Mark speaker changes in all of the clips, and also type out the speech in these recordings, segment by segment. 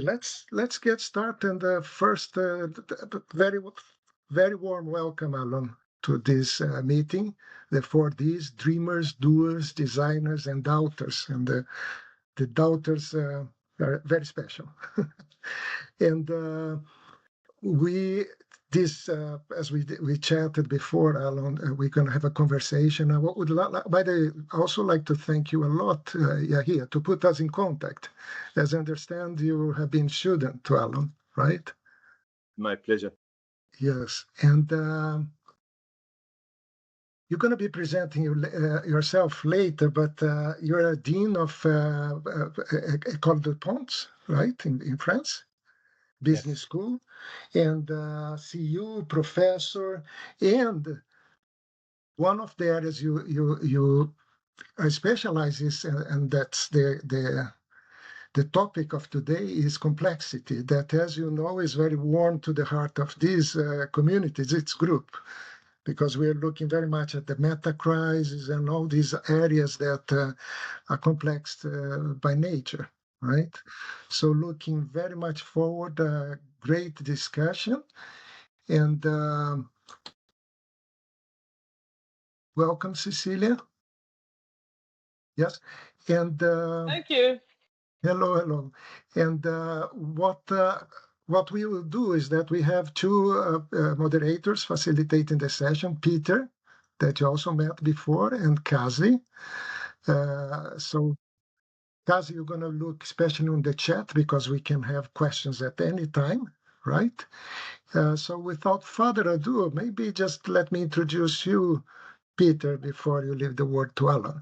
Speaker 1: Let's get started. And first, very warm welcome, Alon, to this meeting. The 4Ds: dreamers, doers, designers, and doubters. And the doubters are very special. And as we chatted before, Alon, we're going to have a conversation. I would, by the way, also like to thank you a lot, Yahia, to put us in contact. As I understand, you have been student to Alon, right?
Speaker 2: My pleasure.
Speaker 1: Yes, and you're going to be presenting yourself later, but you're a dean of École de Ponts, right, in France? Business school, and CU professor, and one of the areas you specialize is, and that's the topic of today is complexity. That, as you know, is very warm to the heart of these communities, its group, because we're looking very much at the Metacrisis and all these areas that are complex by nature. Right, so looking very much forward, great discussion, and welcome, Cecilia. Yes, and
Speaker 3: thank you.
Speaker 1: Hello. And what we will do is that we have two moderators facilitating the session: Peter, that you also met before, and Kazi. So Kazi, you're going to look especially on the chat because we can have questions at any time, right? So without further ado, maybe just let me introduce you, Peter, before you leave the word to Alon.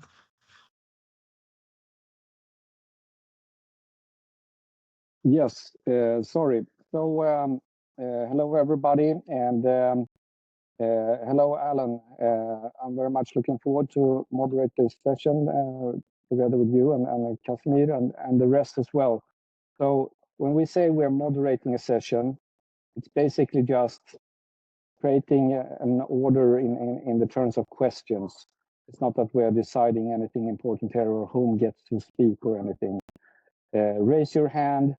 Speaker 4: Yes, sorry. So hello, everybody, and hello, Alon. I'm very much looking forward to moderate this session together with you and Casimir and the rest as well. So when we say we're moderating a session, it's basically just creating an order in the terms of questions. It's not that we're deciding anything important here or whom gets to speak or anything. Raise your hand.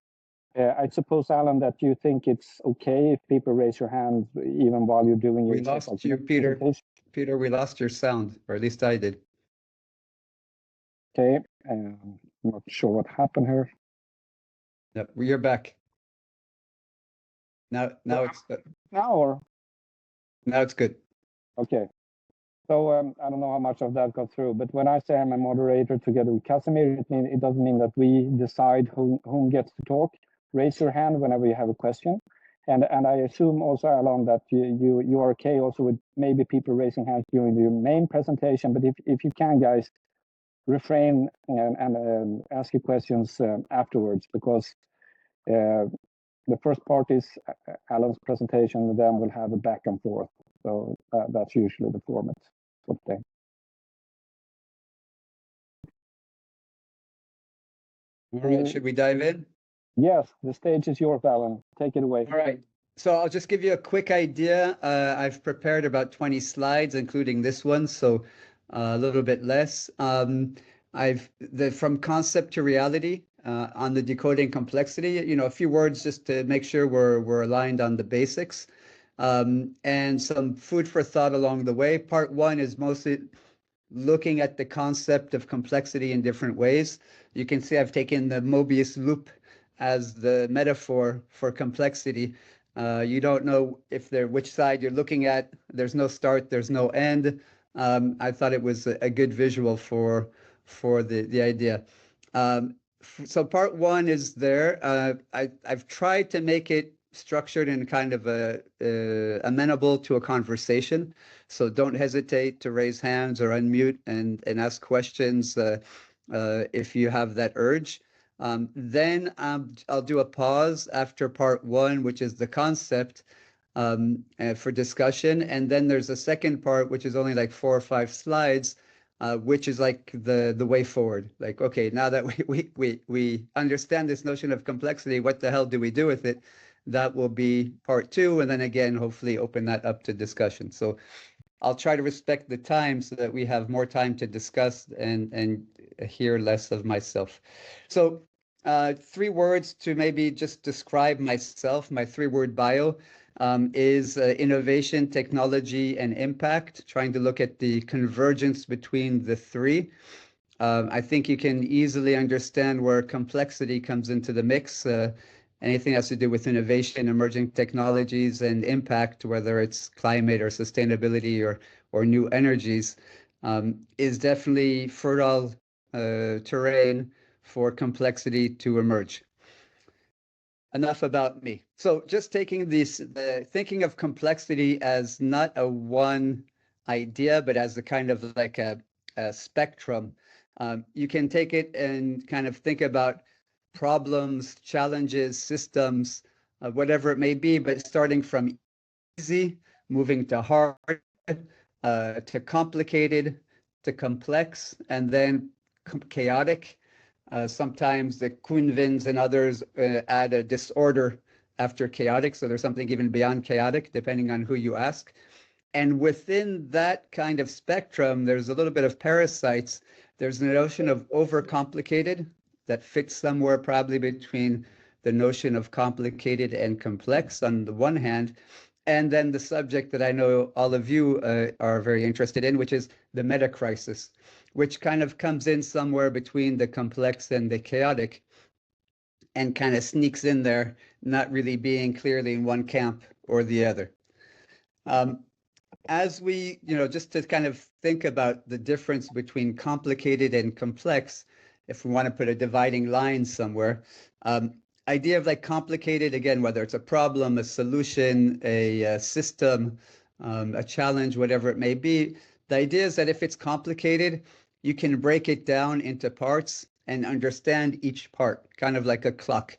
Speaker 4: I suppose, Alon, that you think it's okay if people raise your hand even while you're doing your...
Speaker 5: We lost you, Peter. Peter, we lost your sound, or at least I did.
Speaker 4: Okay, I'm not sure what happened here.
Speaker 5: Yep, you're back. Now it's good.
Speaker 4: Now
Speaker 5: it's good.
Speaker 4: Okay. So I don't know how much of that got through, but when I say I'm a moderator together with Casimir, it doesn't mean that we decide whom gets to talk. Raise your hand whenever you have a question. And I assume also, Alon, that you are okay also with maybe people raising hands during the main presentation, but if you can, guys, refrain and ask your questions afterwards, because the first part is Alon's presentation, and then we'll have a back and forth. So that's usually the format for today.
Speaker 5: All right, should we dive in?
Speaker 4: Yes, the stage is yours, Alon. Take it away.
Speaker 5: All right. So I'll just give you a quick idea. I've prepared about 20 slides, including this one, so a little bit less. From concept to reality on the decoding complexity, a few words just to make sure we're aligned on the basics, and some food for thought along the way. Part one is mostly looking at the concept of complexity in different ways. You can see I've taken the Mobius loop as the metaphor for complexity. You don't know which side you're looking at. There's no start, there's no end. I thought it was a good visual for the idea. So part one is there. I've tried to make it structured in kind of amenable to a conversation. So don't hesitate to raise hands or unmute and ask questions if you have that urge. Then I'll do a pause after part one, which is the concept for discussion. And then there's a second part, which is only like 4 or 5 slides, which is like the way forward. Like, okay, now that we understand this notion of complexity, what the hell do we do with it? That will be part two. And then again, hopefully open that up to discussion. So I'll try to respect the time so that we have more time to discuss and hear less of myself. So three words to maybe just describe myself, my three-word bio is innovation, technology, and impact, trying to look at the convergence between the three. I think you can easily understand where complexity comes into the mix. Anything has to do with innovation, emerging technologies, and impact, whether it's climate or sustainability or new energies, is definitely fertile terrain for complexity to emerge. Enough about me. So just taking thinking of complexity as not a one idea, but as a kind of like a spectrum. You can take it and kind of think about problems, challenges, systems, whatever it may be, but starting from easy, moving to hard, to complicated, to complex, and then chaotic. Sometimes the Kuhn-Vins and others add a disorder after chaotic, so there's something even beyond chaotic, depending on who you ask. And within that kind of spectrum, there's a little bit of parasites. There's the notion of overcomplicated that fits somewhere probably between the notion of complicated and complex on the one hand, and then the subject that I know all of you are very interested in, which is the metacrisis, which kind of comes in somewhere between the complex and the chaotic and kind of sneaks in there, not really being clearly in one camp or the other. As we, just to kind of think about the difference between complicated and complex, if we want to put a dividing line somewhere, idea of like complicated, again, whether it's a problem, a solution, a system, a challenge, whatever it may be, the idea is that if it's complicated, you can break it down into parts and understand each part, kind of like a clock.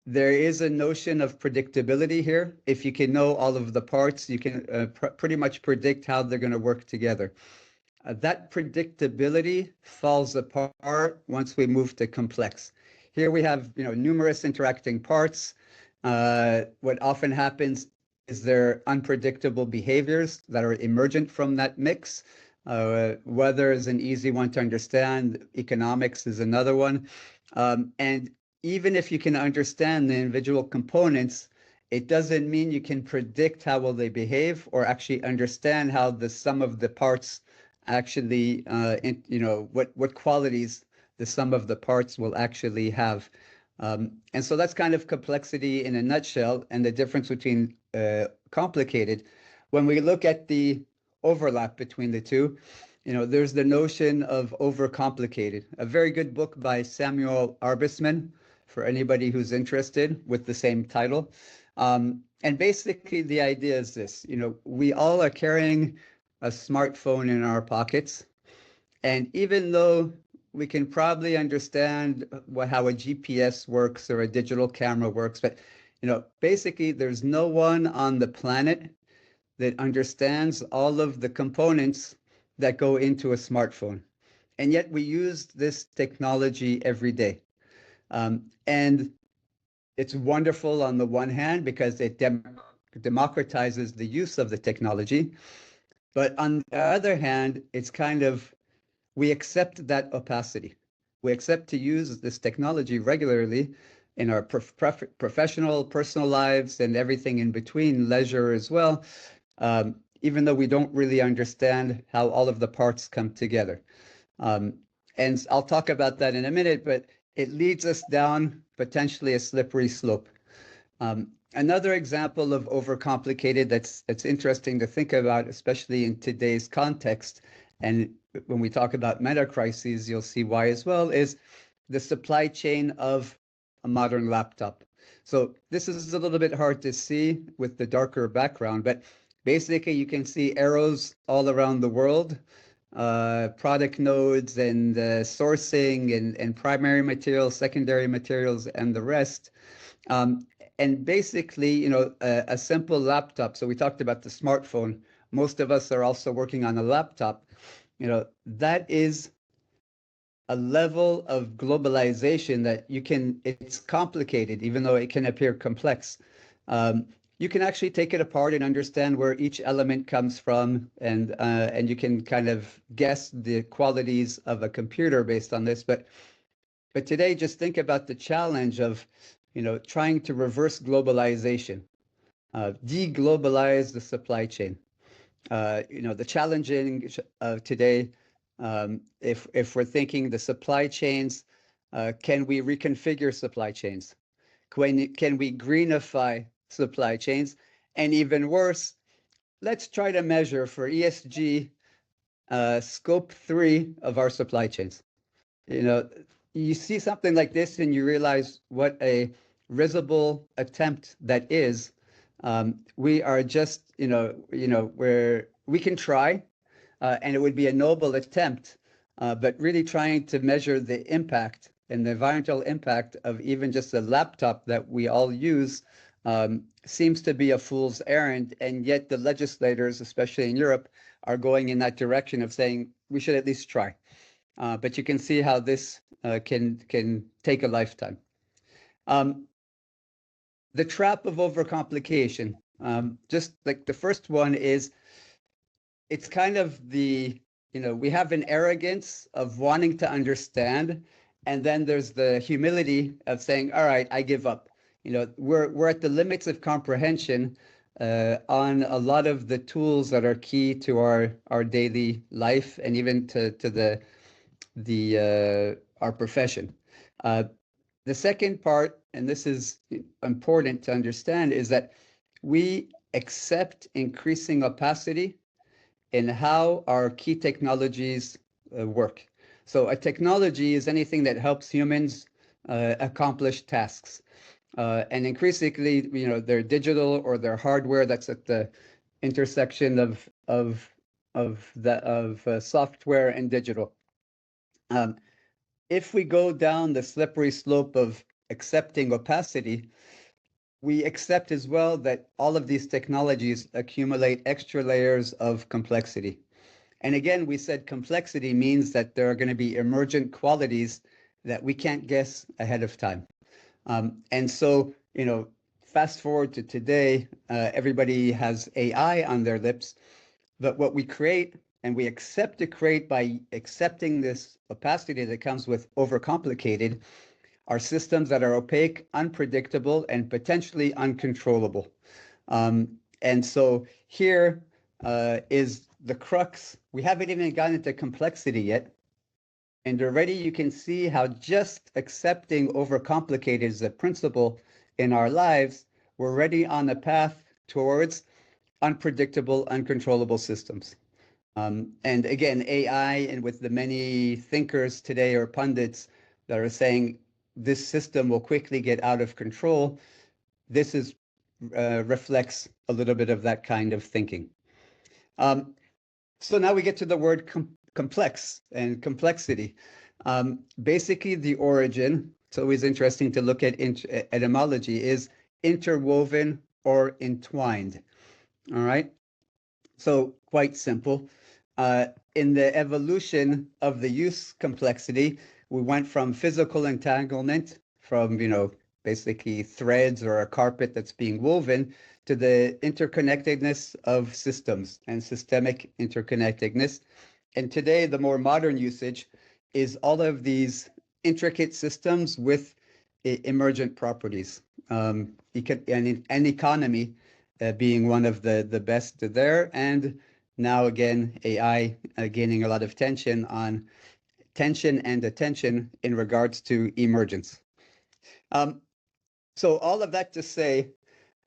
Speaker 5: There is a notion of predictability here. If you can know all of the parts, you can pretty much predict how they're going to work together. That predictability falls apart once we move to complex. Here we have, numerous interacting parts. What often happens is there unpredictable behaviors that are emergent from that mix. Weather is an easy one to understand. Economics is another one. And even if you can understand the individual components, it doesn't mean you can predict how will they behave or actually understand how the sum of the parts actually, what qualities the sum of the parts will actually have. And so that's kind of complexity in a nutshell, and the difference between complicated. When we look at the overlap between the two, there's the notion of overcomplicated. A very good book by Samuel Arbesman, for anybody who's interested, with the same title. And basically the idea is this, we all are carrying a smartphone in our pockets. And even though we can probably understand how a GPS works or a digital camera works, but basically there's no one on the planet that understands all of the components that go into a smartphone. And yet we use this technology every day. And it's wonderful on the one hand because it democratizes the use of the technology. But on the other hand, it's kind of, we accept that opacity. We accept to use this technology regularly in our professional, personal lives and everything in between, leisure as well, even though we don't really understand how all of the parts come together. And I'll talk about that in a minute, but it leads us down potentially a slippery slope. Another example of overcomplicated that's interesting to think about, especially in today's context, and when we talk about metacrises, you'll see why as well, is the supply chain of a modern laptop. So this is a little bit hard to see with the darker background, but basically you can see arrows all around the world, product nodes and sourcing and primary materials, secondary materials, and the rest. And basically, a simple laptop. So we talked about the smartphone. Most of us are also working on a laptop. That is a level of globalization that it's complicated, even though it can appear complex. You can actually take it apart and understand where each element comes from, and you can kind of guess the qualities of a computer based on this. But But today, just think about the challenge of, trying to reverse globalization, deglobalize the supply chain. The challenging of today, if we're thinking the supply chains, can we reconfigure supply chains? Can we greenify supply chains? And even worse, let's try to measure for ESG scope 3 of our supply chains. You see something like this and you realize what a risible attempt that is. We are just, where we can try, and it would be a noble attempt, but really trying to measure the impact and the environmental impact of even just a laptop that we all use seems to be a fool's errand. And yet the legislators, especially in Europe, are going in that direction of saying we should at least try. But you can see how this can take a lifetime. The trap of overcomplication. Just like the first one is, it's kind of we have an arrogance of wanting to understand, and then there's the humility of saying, all right, I give up. We're at the limits of comprehension on a lot of the tools that are key to our daily life and even to our profession. The second part, and this is important to understand, is that we accept increasing opacity in how our key technologies work. So a technology is anything that helps humans accomplish tasks. And increasingly, they're digital or they're hardware that's at the intersection of software and digital. If we go down the slippery slope of accepting opacity, we accept as well that all of these technologies accumulate extra layers of complexity. And again, we said complexity means that there are going to be emergent qualities that we can't guess ahead of time. And so, fast forward to today, everybody has AI on their lips, but what we create and we accept to create by accepting this opacity that comes with overcomplicated are systems that are opaque, unpredictable, and potentially uncontrollable. And so here is the crux. We haven't even gotten into complexity yet. And already you can see how just accepting overcomplicated is a principle in our lives. We're already on a path towards unpredictable, uncontrollable systems. And again, AI, and with the many thinkers today or pundits that are saying this system will quickly get out of control, this reflects a little bit of that kind of thinking. So now we get to the word complex and complexity. Basically, the origin, it's always interesting to look at etymology, is interwoven or entwined. All right. So quite simple. In the evolution of the use complexity, we went from physical entanglement, from, basically threads or a carpet that's being woven, to the interconnectedness of systems and systemic interconnectedness. And today, the more modern usage is all of these intricate systems with emergent properties. And economy being one of the best there. And now again, AI gaining a lot of tension and attention in regards to emergence. So all of that to say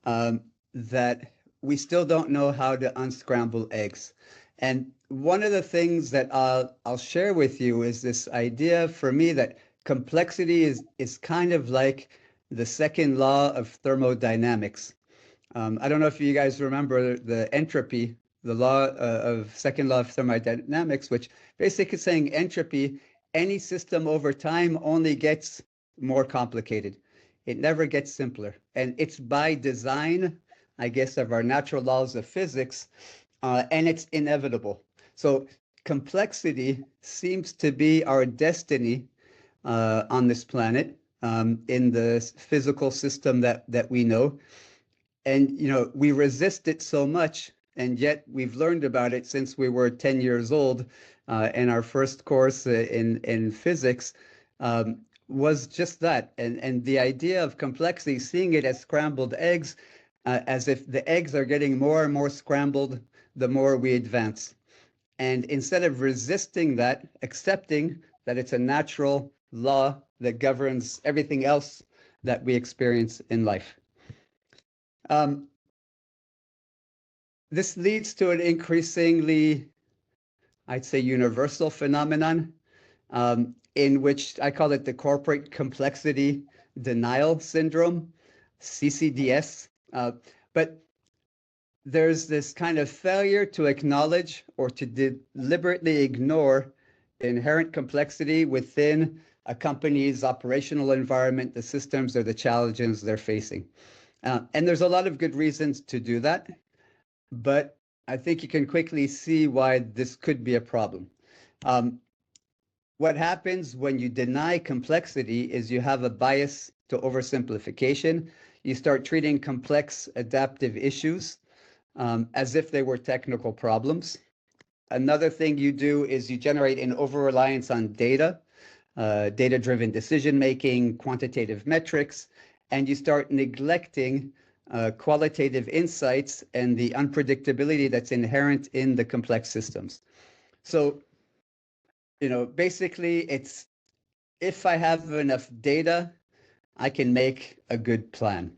Speaker 5: that we still don't know how to unscramble eggs. And one of the things that I'll share with you is this idea for me that complexity is kind of like the second law of thermodynamics. I don't know if you guys remember the entropy, the law of second law of thermodynamics, which basically is saying entropy, any system over time only gets more complicated. It never gets simpler. And it's by design, I guess, of our natural laws of physics, and it's inevitable. So complexity seems to be our destiny on this planet, in the physical system that we know. And, we resist it so much, and yet we've learned about it since we were 10 years old in our first course in physics. was just that. And the idea of complexity, seeing it as scrambled eggs, as if the eggs are getting more and more scrambled the more we advance. And instead of resisting that, accepting that it's a natural law that governs everything else that we experience in life. This leads to an increasingly, I'd say, universal phenomenon, in which I call it the corporate complexity denial syndrome, CCDS. But there's this kind of failure to acknowledge or to deliberately ignore inherent complexity within a company's operational environment, the systems or the challenges they're facing. And there's a lot of good reasons to do that, but I think you can quickly see why this could be a problem. What happens when you deny complexity is you have a bias to oversimplification. You start treating complex adaptive issues as if they were technical problems. Another thing you do is you generate an over-reliance on data, data-driven decision-making, quantitative metrics, and you start neglecting qualitative insights and the unpredictability that's inherent in the complex systems. So, basically it's, if I have enough data, I can make a good plan,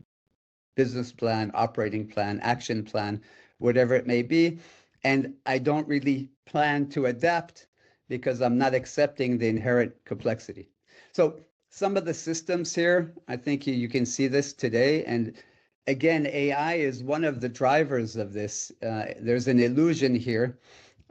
Speaker 5: business plan, operating plan, action plan, whatever it may be. And I don't really plan to adapt because I'm not accepting the inherent complexity. So some of the systems here, I think you can see this today. And again, AI is one of the drivers of this. There's an illusion here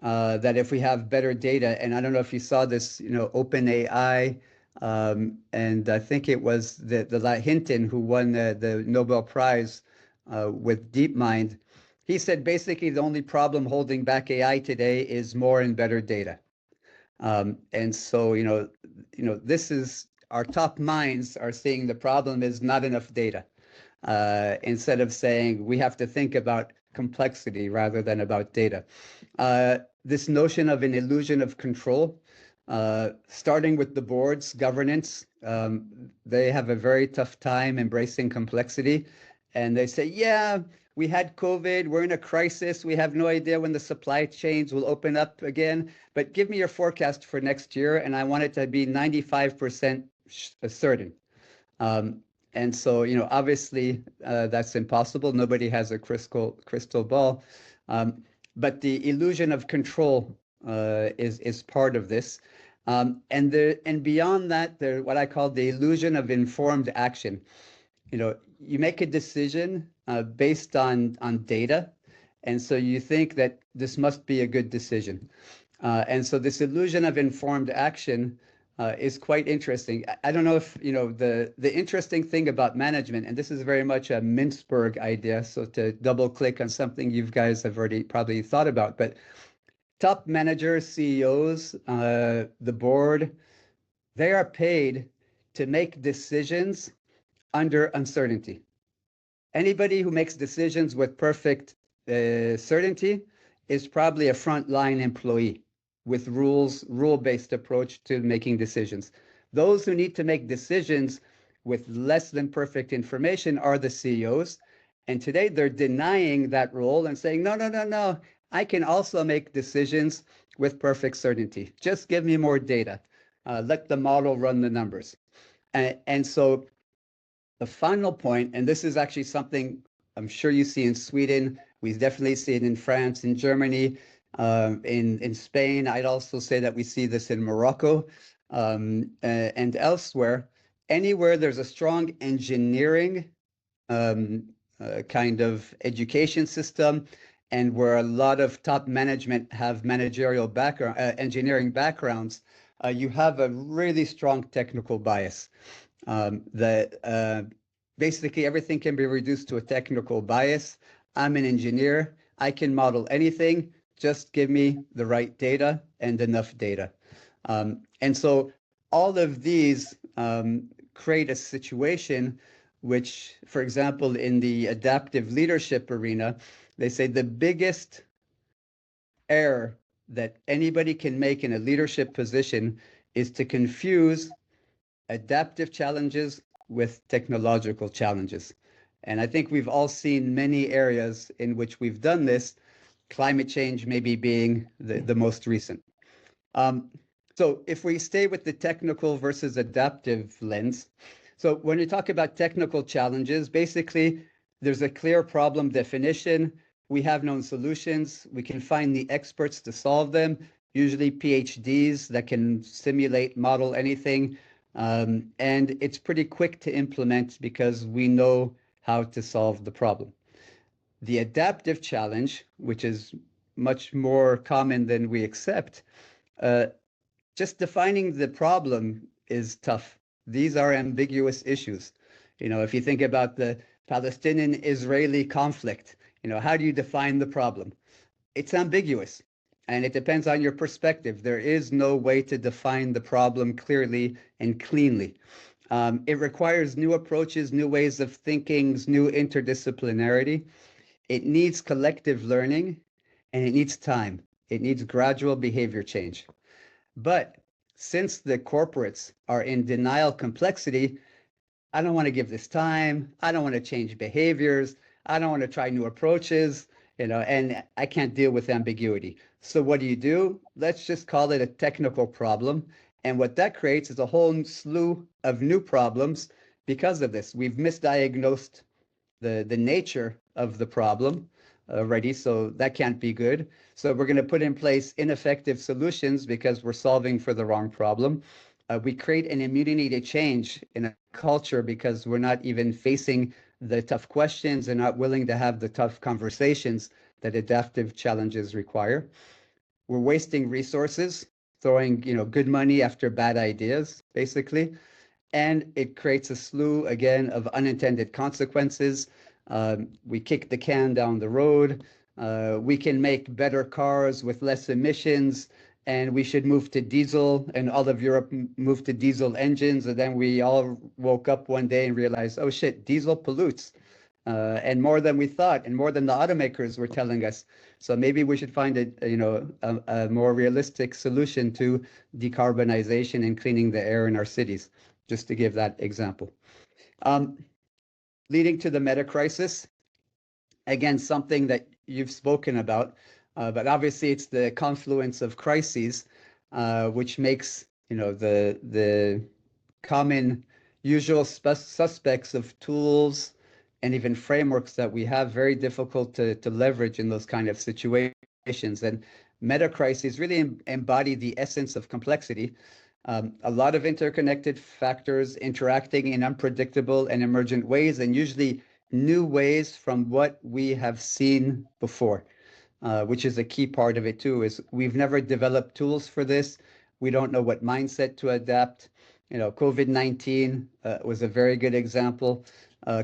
Speaker 5: that if we have better data, and I don't know if you saw this, OpenAI, and I think it was the Hinton who won the Nobel Prize with DeepMind. He said basically the only problem holding back AI today is more and better data. And so, this is, our top minds are seeing the problem is not enough data, instead of saying we have to think about complexity rather than about data. This notion of an illusion of control, starting with the board's governance, they have a very tough time embracing complexity. And they say, yeah, we had COVID, we're in a crisis, we have no idea when the supply chains will open up again, but give me your forecast for next year, and I want it to be 95% certain. And so, obviously, that's impossible. Nobody has a crystal ball. But the illusion of control is part of this. And beyond that, what I call the illusion of informed action. You make a decision based on data, and so you think that this must be a good decision. And so this illusion of informed action is quite interesting. I don't know if, the interesting thing about management, and this is very much a Mintzberg idea, so to double click on something you guys have already probably thought about, but top managers, CEOs, the board, they are paid to make decisions under uncertainty. Anybody who makes decisions with perfect certainty is probably a frontline employee with rule-based approach to making decisions. Those who need to make decisions with less than perfect information are the CEOs. And today they're denying that role and saying, no, I can also make decisions with perfect certainty. Just give me more data. Let the model run the numbers. And so the final point, and this is actually something I'm sure you see in Sweden, we definitely see it in France, in Germany, in Spain. I'd also say that we see this in Morocco and elsewhere. Anywhere there's a strong engineering kind of education system, and where a lot of top management have managerial background, engineering backgrounds, you have a really strong technical bias. Basically everything can be reduced to a technical bias. I'm an engineer. I can model anything. Just give me the right data and enough data. And so all of these create a situation which, for example, in the adaptive leadership arena, they say the biggest error that anybody can make in a leadership position is to confuse adaptive challenges with technological challenges. And I think we've all seen many areas in which we've done this, climate change maybe being the most recent. So if we stay with the technical versus adaptive lens, so when you talk about technical challenges, basically there's a clear problem definition. We have known solutions. We can find the experts to solve them, usually PhDs that can simulate, model anything. And it's pretty quick to implement because we know how to solve the problem. The adaptive challenge, which is much more common than we accept, just defining the problem is tough. These are ambiguous issues. If you think about the Palestinian-Israeli conflict, how do you define the problem? It's ambiguous, and it depends on your perspective. There is no way to define the problem clearly and cleanly. It requires new approaches, new ways of thinking, new interdisciplinarity. It needs collective learning, and it needs time. It needs gradual behavior change. But since the corporates are in denial complexity, I don't want to give this time. I don't want to change behaviors. I don't want to try new approaches, and I can't deal with ambiguity. So what do? Let's just call it a technical problem. And what that creates is a whole slew of new problems because of this. We've misdiagnosed the nature of the problem already, so that can't be good. So we're going to put in place ineffective solutions because we're solving for the wrong problem. We create an immunity to change in a culture because we're not even facing the tough questions and not willing to have the tough conversations that adaptive challenges require. We're wasting resources, throwing good money after bad ideas, basically. And it creates a slew, again, of unintended consequences. We kick the can down the road. We can make better cars with less emissions, and we should move to diesel, and all of Europe moved to diesel engines. And then we all woke up one day and realized, oh shit, diesel pollutes, and more than we thought, and more than the automakers were telling us. So maybe we should find a more realistic solution to decarbonization and cleaning the air in our cities, just to give that example. Leading to the Metacrisis, again, something that you've spoken about, but obviously it's the confluence of crises, which makes the common usual suspects of tools and even frameworks that we have very difficult to leverage in those kind of situations. And Metacrises really embody the essence of complexity. A lot of interconnected factors interacting in unpredictable and emergent ways, and usually new ways from what we have seen before, which is a key part of it too, is we've never developed tools for this. We don't know what mindset to adapt. COVID-19 was a very good example.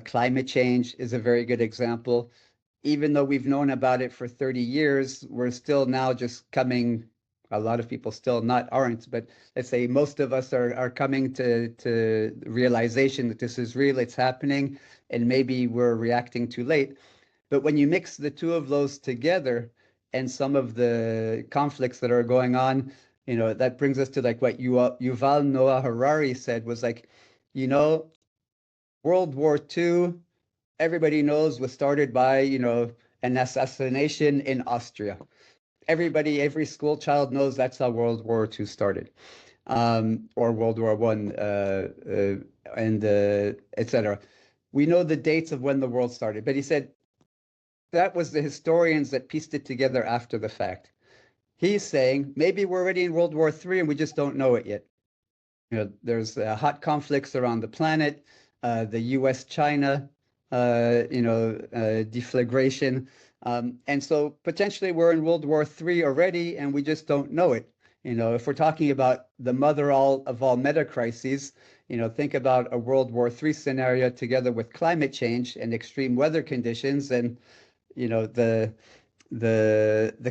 Speaker 5: Climate change is a very good example. Even though we've known about it for 30 years, we're still now just coming, a lot of people still aren't, but let's say most of us are coming to realization that this is real, it's happening, and maybe we're reacting too late. But when you mix the two of those together and some of the conflicts that are going on, that brings us to like what Yuval Noah Harari said was like, World War II, everybody knows, was started by, an assassination in Austria. Every school child knows that's how World War II started, or World War I, and etc. We know the dates of when the world started, but he said that was the historians that pieced it together after the fact. He's saying maybe we're already in World War III and we just don't know it yet. There's hot conflicts around the planet, the U.S.-China, deflagration. And so potentially we're in World War III already, and we just don't know it. If we're talking about the mother of all metacrises, think about a World War III scenario together with climate change and extreme weather conditions, and the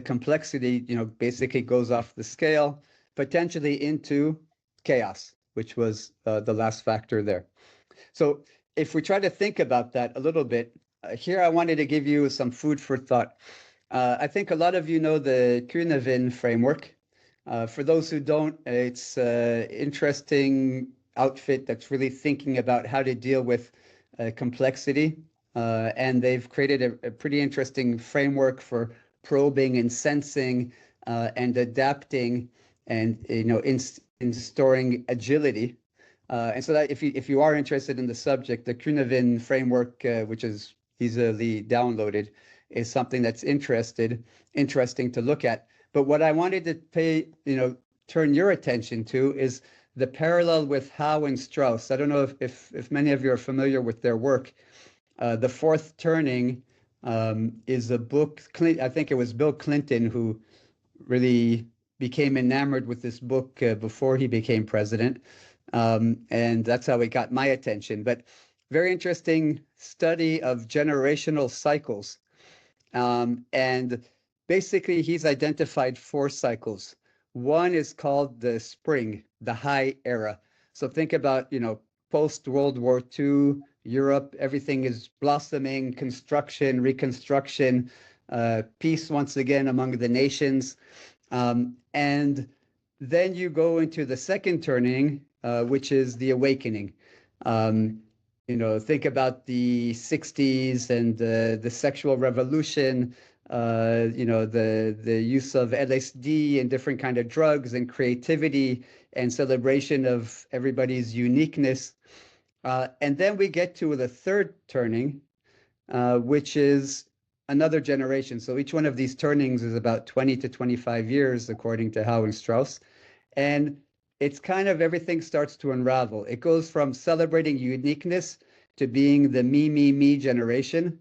Speaker 5: complexity basically goes off the scale, potentially into chaos, which was the last factor there. So if we try to think about that a little bit, here I wanted to give you some food for thought. I think a lot of you know the Kuhnevin framework. For those who don't, it's interesting outfit that's really thinking about how to deal with complexity. And they've created a pretty interesting framework for probing and sensing and adapting and in storing agility. And so that if you are interested in the subject, the Kunevin framework, which is easily downloaded, is something that's interesting to look at. But what I wanted to turn your attention to is the parallel with Howe and Strauss. I don't know if many of you are familiar with their work. The Fourth Turning is a book. I think it was Bill Clinton who really became enamored with this book before he became president. And that's how it got my attention. But very interesting study of generational cycles. And basically, he's identified 4 cycles. One is called the spring, the high era. So think about, post-World War II, Europe, everything is blossoming, construction, reconstruction, peace once again among the nations. And then you go into the second turning, which is the awakening. Think about the 60s and the sexual revolution, the use of LSD and different kind of drugs and creativity and celebration of everybody's uniqueness. And then we get to the third turning, which is another generation. So each one of these turnings is about 20 to 25 years, according to Howe and Strauss. And it's kind of everything starts to unravel. It goes from celebrating uniqueness to being the me generation.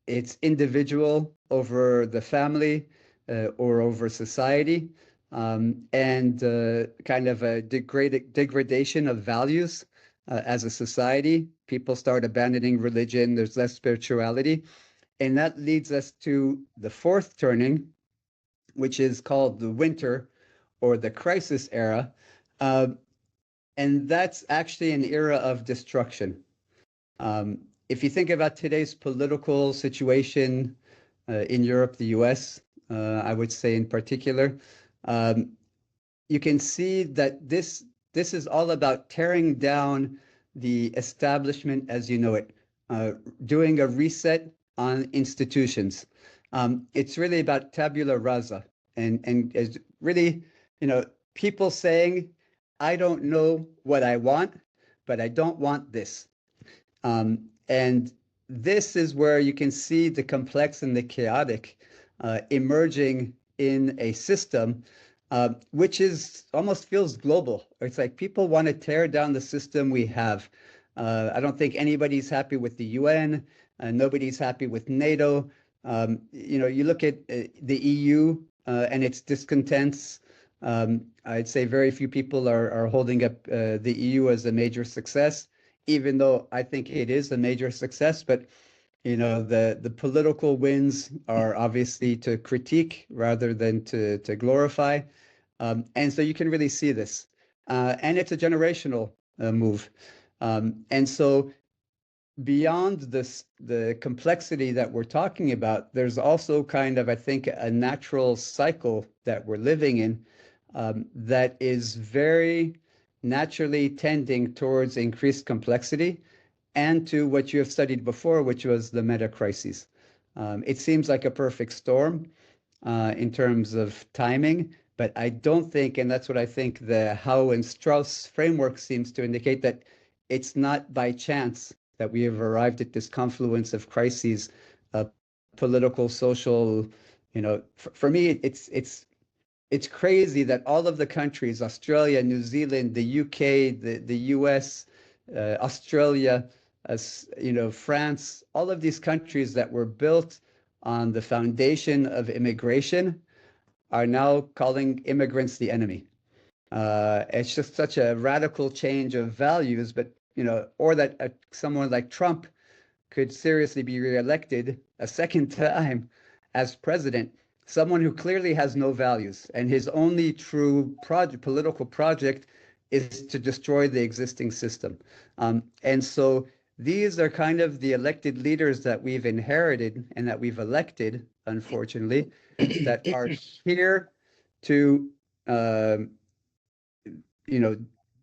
Speaker 5: It's individual over the family or over society, and kind of a degradation of values as a society. People start abandoning religion. There's less spirituality. And that leads us to the fourth turning, which is called the winter or the crisis era. And that's actually an era of destruction. If you think about today's political situation in Europe, the US, I would say in particular, you can see that this is all about tearing down the establishment as you know it, doing a reset on institutions. It's really about tabula rasa, and it's really, people saying, I don't know what I want, but I don't want this. And this is where you can see the complex and the chaotic emerging in a system which is almost feels global. It's like people want to tear down the system we have. I don't think anybody's happy with the UN. Nobody's happy with NATO. You look at the EU and its discontents. I'd say very few people are holding up the EU as a major success, even though I think it is a major success. But the political wins are obviously to critique rather than to glorify. And so you can really see this. And it's a generational move. And so beyond the complexity that we're talking about, there's also kind of, I think, a natural cycle that we're living in that is very naturally tending towards increased complexity and to what you have studied before, which was the metacrisis. It seems like a perfect storm in terms of timing, but I don't think, and that's what I think the Howe and Strauss framework seems to indicate, that it's not by chance that we have arrived at this confluence of crises, political, social. For me, it's crazy that all of the countries, Australia, New Zealand, the UK, the US, Australia, France, all of these countries that were built on the foundation of immigration are now calling immigrants the enemy. It's just such a radical change of values, but or that someone like Trump could seriously be reelected a second time as president, someone who clearly has no values, and his only true political project is to destroy the existing system. And so these are kind of the elected leaders that we've inherited and that we've elected, unfortunately, that are here to,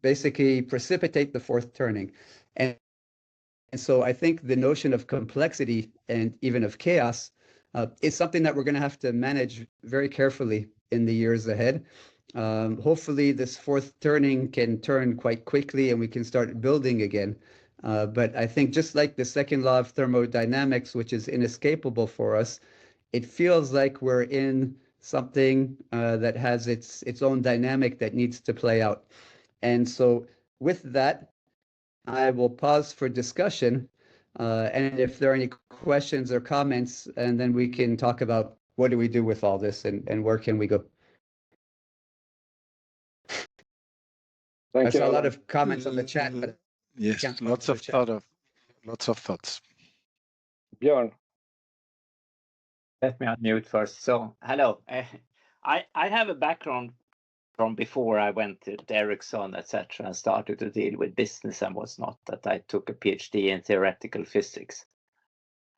Speaker 5: basically precipitate the fourth turning. And so I think the notion of complexity and even of chaos is something that we're going to have to manage very carefully in the years ahead. Hopefully, this fourth turning can turn quite quickly and we can start building again. But I think just like the second law of thermodynamics, which is inescapable for us, it feels like we're in something that has its own dynamic that needs to play out. And so with that, I will pause for discussion. And if there are any questions or comments, and then we can talk about what do we do with all this and where can we go. I saw a lot of comments on the chat, but
Speaker 2: yes, lots of thoughts.
Speaker 4: Björn.
Speaker 3: Let me unmute first. So, hello. I have a background from before I went to Ericsson, etc., and started to deal with business and what's not, that I took a PhD in theoretical physics.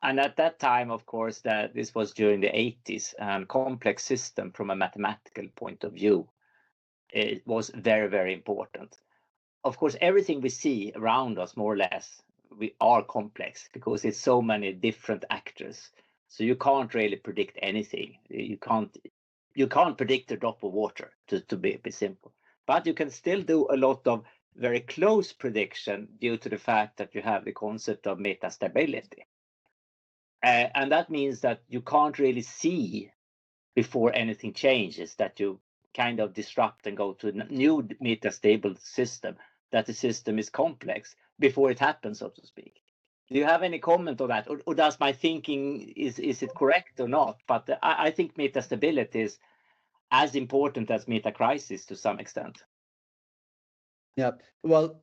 Speaker 3: And at that time, of course, that this was during the 80s, and complex system from a mathematical point of view, it was very, very important. Of course, everything we see around us, more or less, we are complex because it's so many different actors. So you can't really predict anything. You can't predict a drop of water, to be simple. But you can still do a lot of very close prediction due to the fact that you have the concept of metastability. And that means that you can't really see before anything changes, that you kind of disrupt and go to a new metastable system, that the system is complex before it happens, so to speak. Do you have any comment on that? Or does my thinking, is it correct or not? But I think metastability is as important as metacrisis to some extent.
Speaker 5: Yeah, well,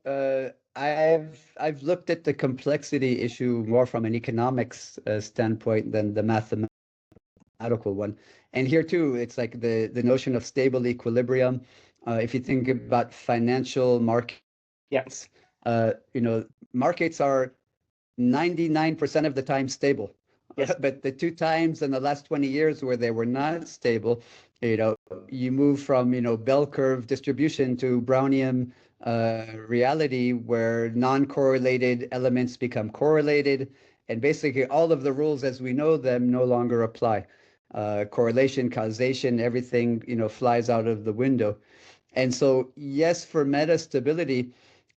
Speaker 5: I've looked at the complexity issue more from an economics standpoint than the mathematical one. And here too, it's like the notion of stable equilibrium. If you think about financial markets,
Speaker 3: Yes.
Speaker 5: Markets are 99% of the time stable.
Speaker 3: Yes.
Speaker 5: But the 2 times in the last 20 years where they were not stable, you move from, bell curve distribution to Brownian reality where non-correlated elements become correlated. And basically all of the rules as we know them no longer apply. Correlation, causation, everything, flies out of the window. And so, yes, for metastability,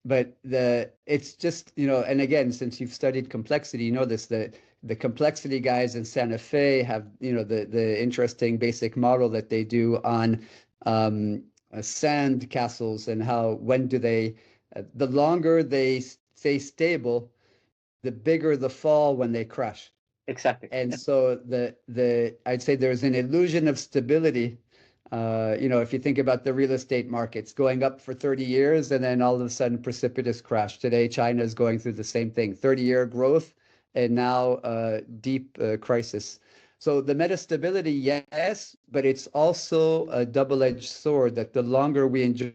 Speaker 5: but it's just, and again, since you've studied complexity, you know this, the complexity guys in Santa Fe have, the interesting basic model that they do on sand castles and how, when do they, the longer they stay stable, the bigger the fall when they crash.
Speaker 3: Exactly.
Speaker 5: And so I'd say there's an illusion of stability. If you think about the real estate markets going up for 30 years and then all of a sudden precipitous crash. Today, China is going through the same thing, 30-year growth and now deep crisis. So the metastability, yes, but it's also a double-edged sword that the longer we enjoy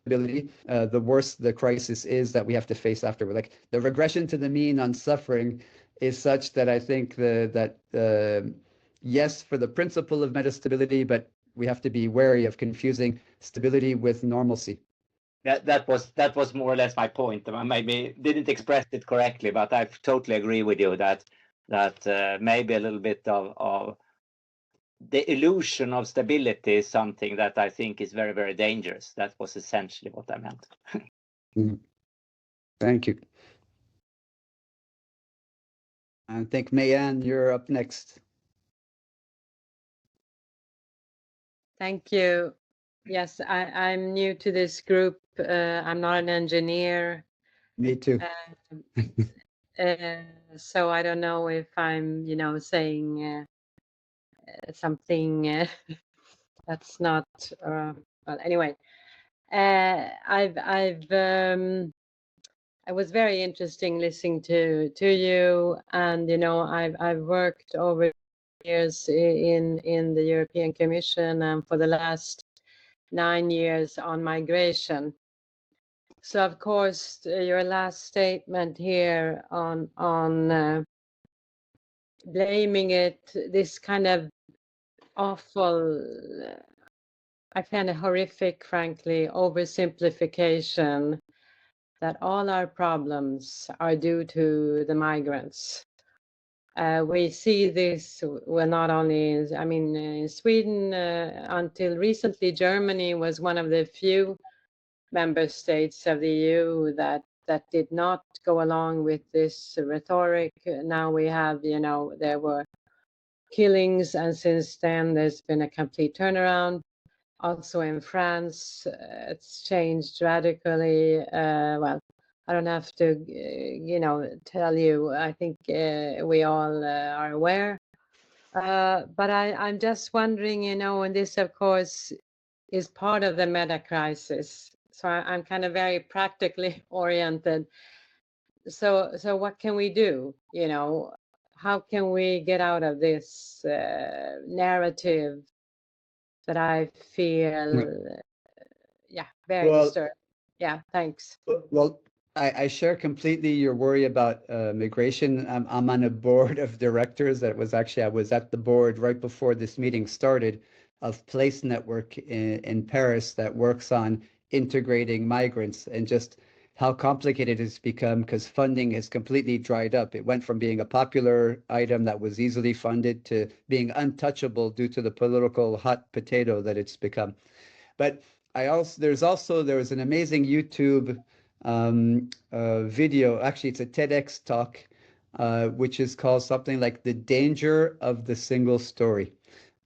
Speaker 5: stability, the worse the crisis is that we have to face afterward. Like the regression to the mean on suffering is such that I think yes, for the principle of metastability, but we have to be wary of confusing stability with normalcy.
Speaker 3: That was more or less my point. I maybe didn't express it correctly, but I totally agree with you that maybe a little bit of the illusion of stability is something that I think is very, very dangerous. That was essentially what I meant.
Speaker 5: Thank you. I think, Mayanne, you're up next.
Speaker 6: Thank you. Yes, I'm new to this group. I'm not an engineer.
Speaker 5: Me too.
Speaker 6: So I don't know if I'm, saying something that's not. Well, anyway, I was very interesting listening to you, and I've worked over years in the European Commission and for the last 9 years on migration. So of course your last statement here on blaming it, this kind of awful I find it horrific, frankly, oversimplification that all our problems are due to the migrants. We see this, well, not only, I mean, in Sweden, until recently, Germany was one of the few member states of the EU that did not go along with this rhetoric. Now we have, there were killings, and since then there's been a complete turnaround. Also in France, it's changed radically. Well, I don't have to, tell you. I think we all are aware. But I'm just wondering, and this, of course, is part of the Metacrisis. So I'm kind of very practically oriented. So what can we do? How can we get out of this narrative that I feel, very disturbed? Yeah, thanks.
Speaker 5: Well, I share completely your worry about migration. I'm on a board of directors I was at the board right before this meeting started of Place Network in Paris that works on integrating migrants, and just how complicated it's become because funding has completely dried up. It went from being a popular item that was easily funded to being untouchable due to the political hot potato that it's become. But there was an amazing YouTube video. Actually, it's a TEDx talk, which is called something like "The Danger of the Single Story,"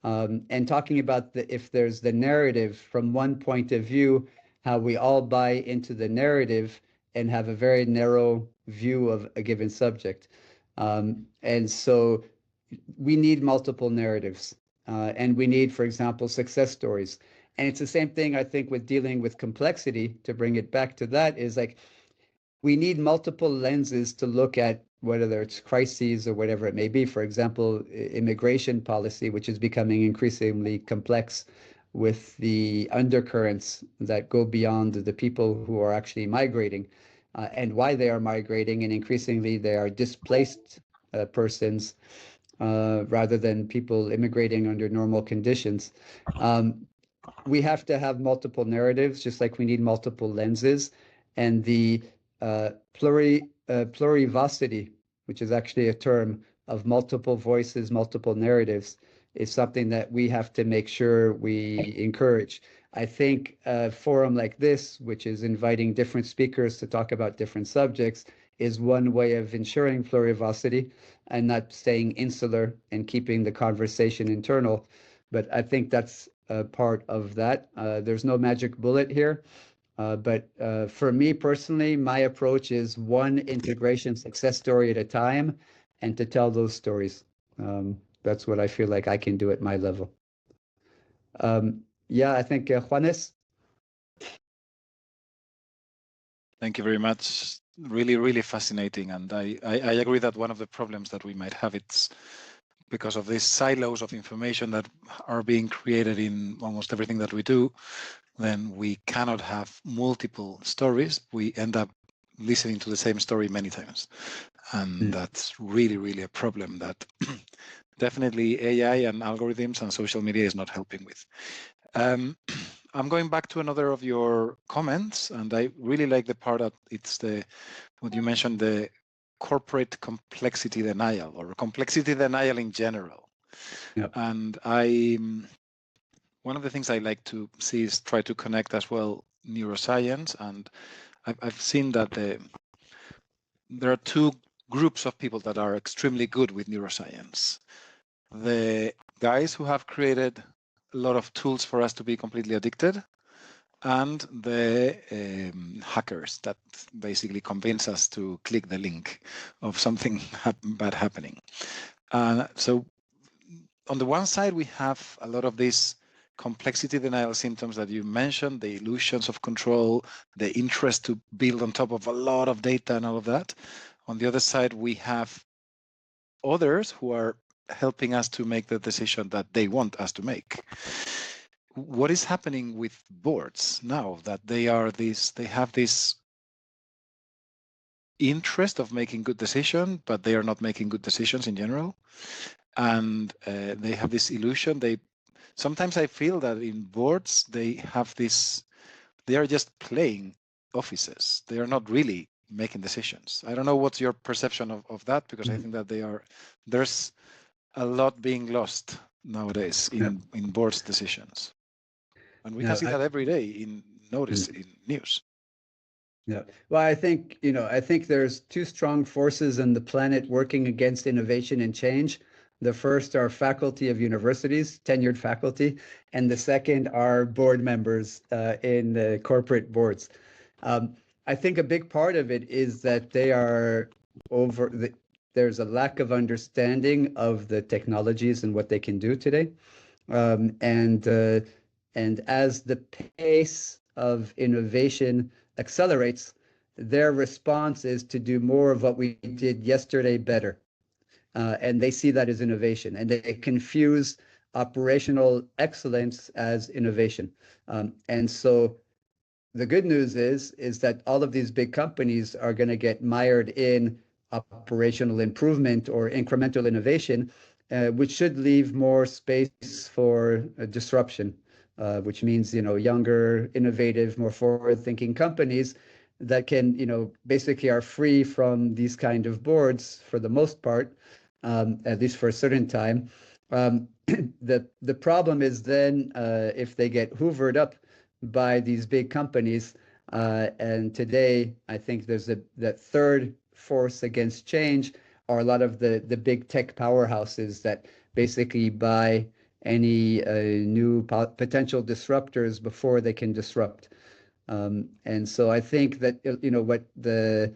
Speaker 5: and talking about if there's the narrative from one point of view, how we all buy into the narrative and have a very narrow view of a given subject. And so we need multiple narratives, and we need, for example, success stories. And it's the same thing, I think, with dealing with complexity. To bring it back to that, is like we need multiple lenses to look at, whether it's crises or whatever it may be. For example, immigration policy, which is becoming increasingly complex with the undercurrents that go beyond the people who are actually migrating, and why they are migrating. And increasingly, they are displaced persons rather than people immigrating under normal conditions. We have to have multiple narratives, just like we need multiple lenses. And the plurivocity, which is actually a term of multiple voices, multiple narratives, is something that we have to make sure we encourage. I think a forum like this, which is inviting different speakers to talk about different subjects, is one way of ensuring plurivocity and not staying insular and keeping the conversation internal. But I think that's part of that. There's no magic bullet here. But for me personally, my approach is one integration success story at a time, and to tell those stories. That's what I feel like I can do at my level. I think Juanes.
Speaker 2: Thank you very much. Really, really fascinating. And I agree that one of the problems that we might have, it's because of these silos of information that are being created in almost everything that we do, then we cannot have multiple stories. We end up listening to the same story many times. And that's really, really a problem that definitely AI and algorithms and social media is not helping with. I'm going back to another of your comments, and I really like the part that it's what you mentioned, the corporate complexity denial, or complexity denial in general.
Speaker 5: Yep.
Speaker 2: And one of the things I like to see is try to connect as well neuroscience, and I've seen that there are two groups of people that are extremely good with neuroscience. The guys who have created a lot of tools for us to be completely addicted, and the hackers that basically convince us to click the link of something bad happening. So on the one side, we have a lot of these complexity denial symptoms that you mentioned, the illusions of control, the interest to build on top of a lot of data and all of that. On the other side, we have others who are helping us to make the decision that they want us to make. What is happening with boards now that they have this interest of making good decisions, but they are not making good decisions in general, and they have this illusion. sometimes I feel that in boards they have this, they are just playing offices. They are not really making decisions. I don't know what's your perception of that, because I think that there's a lot being lost nowadays in boards decisions, and we can see that every day in news.
Speaker 5: Yeah. Well, I think, I think there's two strong forces on the planet working against innovation and change. The first are faculty of universities, tenured faculty, and the second are board members in the corporate boards. I think a big part of it is that they are there's a lack of understanding of the technologies and what they can do today. And as the pace of innovation accelerates, their response is to do more of what we did yesterday better. And they see that as innovation, and they confuse operational excellence as innovation. And so the good news is that all of these big companies are going to get mired in operational improvement or incremental innovation, which should leave more space for disruption, which means, younger, innovative, more forward-thinking companies that can, basically are free from these kind of boards for the most part, at least for a certain time. The problem is then if they get hoovered up by these big companies, and today I think there's that third force against change are a lot of the big tech powerhouses that basically buy any new potential disruptors before they can disrupt. And so I think that, what the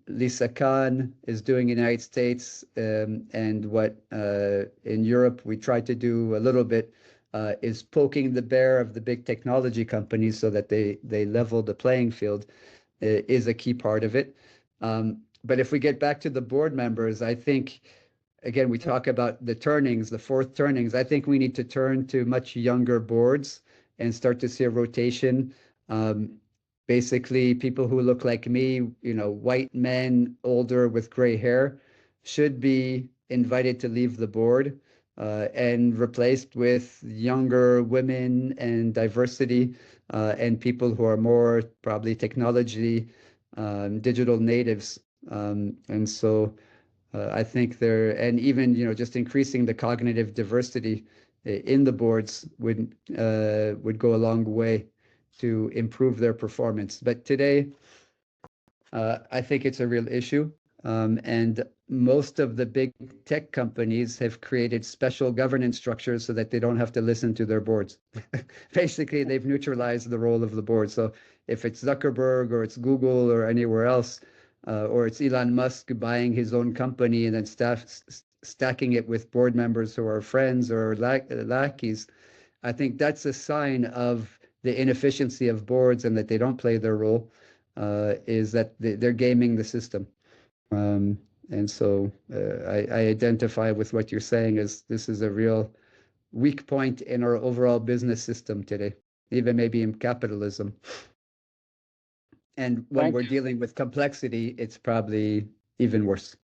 Speaker 5: Lisa Khan is doing in the United States, and what in Europe we try to do a little bit, is poking the bear of the big technology companies so that they level the playing field, is a key part of it. But if we get back to the board members, I think, again, we talk about the turnings, the fourth turnings. I think we need to turn to much younger boards and start to see a rotation. Basically, people who look like me, white men, older with gray hair, should be invited to leave the board and replaced with younger women and diversity, and people who are more probably technology, digital natives. And so I think and even, just increasing the cognitive diversity in the boards would go a long way to improve their performance. But today, I think it's a real issue. And most of the big tech companies have created special governance structures so that they don't have to listen to their boards. Basically, they've neutralized the role of the board. So if it's Zuckerberg or it's Google or anywhere else, or it's Elon Musk buying his own company and then stacking it with board members who are friends or lackeys, I think that's a sign of the inefficiency of boards and that they don't play their role, is that they're gaming the system. And so I identify with what you're saying, is this is a real weak point in our overall business system today, even maybe in capitalism. And when we're dealing with complexity, it's probably even worse.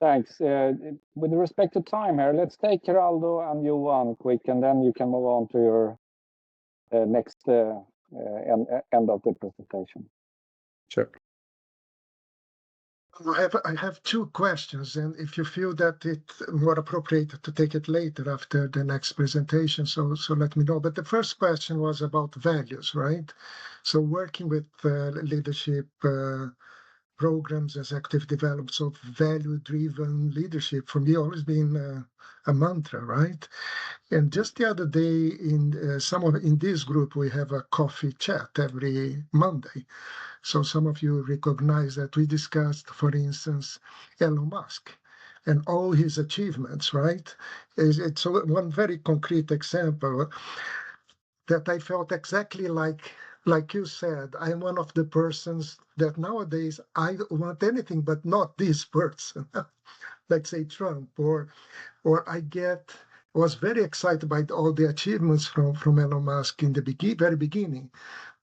Speaker 4: Thanks. With respect to time here, let's take Geraldo and Johan quick, and then you can move on to your next end of the presentation.
Speaker 5: Sure.
Speaker 1: I have two questions, and if you feel that it's more appropriate to take it later after the next presentation, so let me know. But the first question was about values, right? So working with leadership programs, executive development, so value-driven leadership for me always been a mantra, right? And just the other day, in this group, we have a coffee chat every Monday. So some of you recognize that we discussed, for instance, Elon Musk and all his achievements, right? It's one very concrete example that I felt exactly like you said. I'm one of the persons that nowadays I want anything but not this person, like say Trump, or I was very excited by all the achievements from Elon Musk in the very beginning.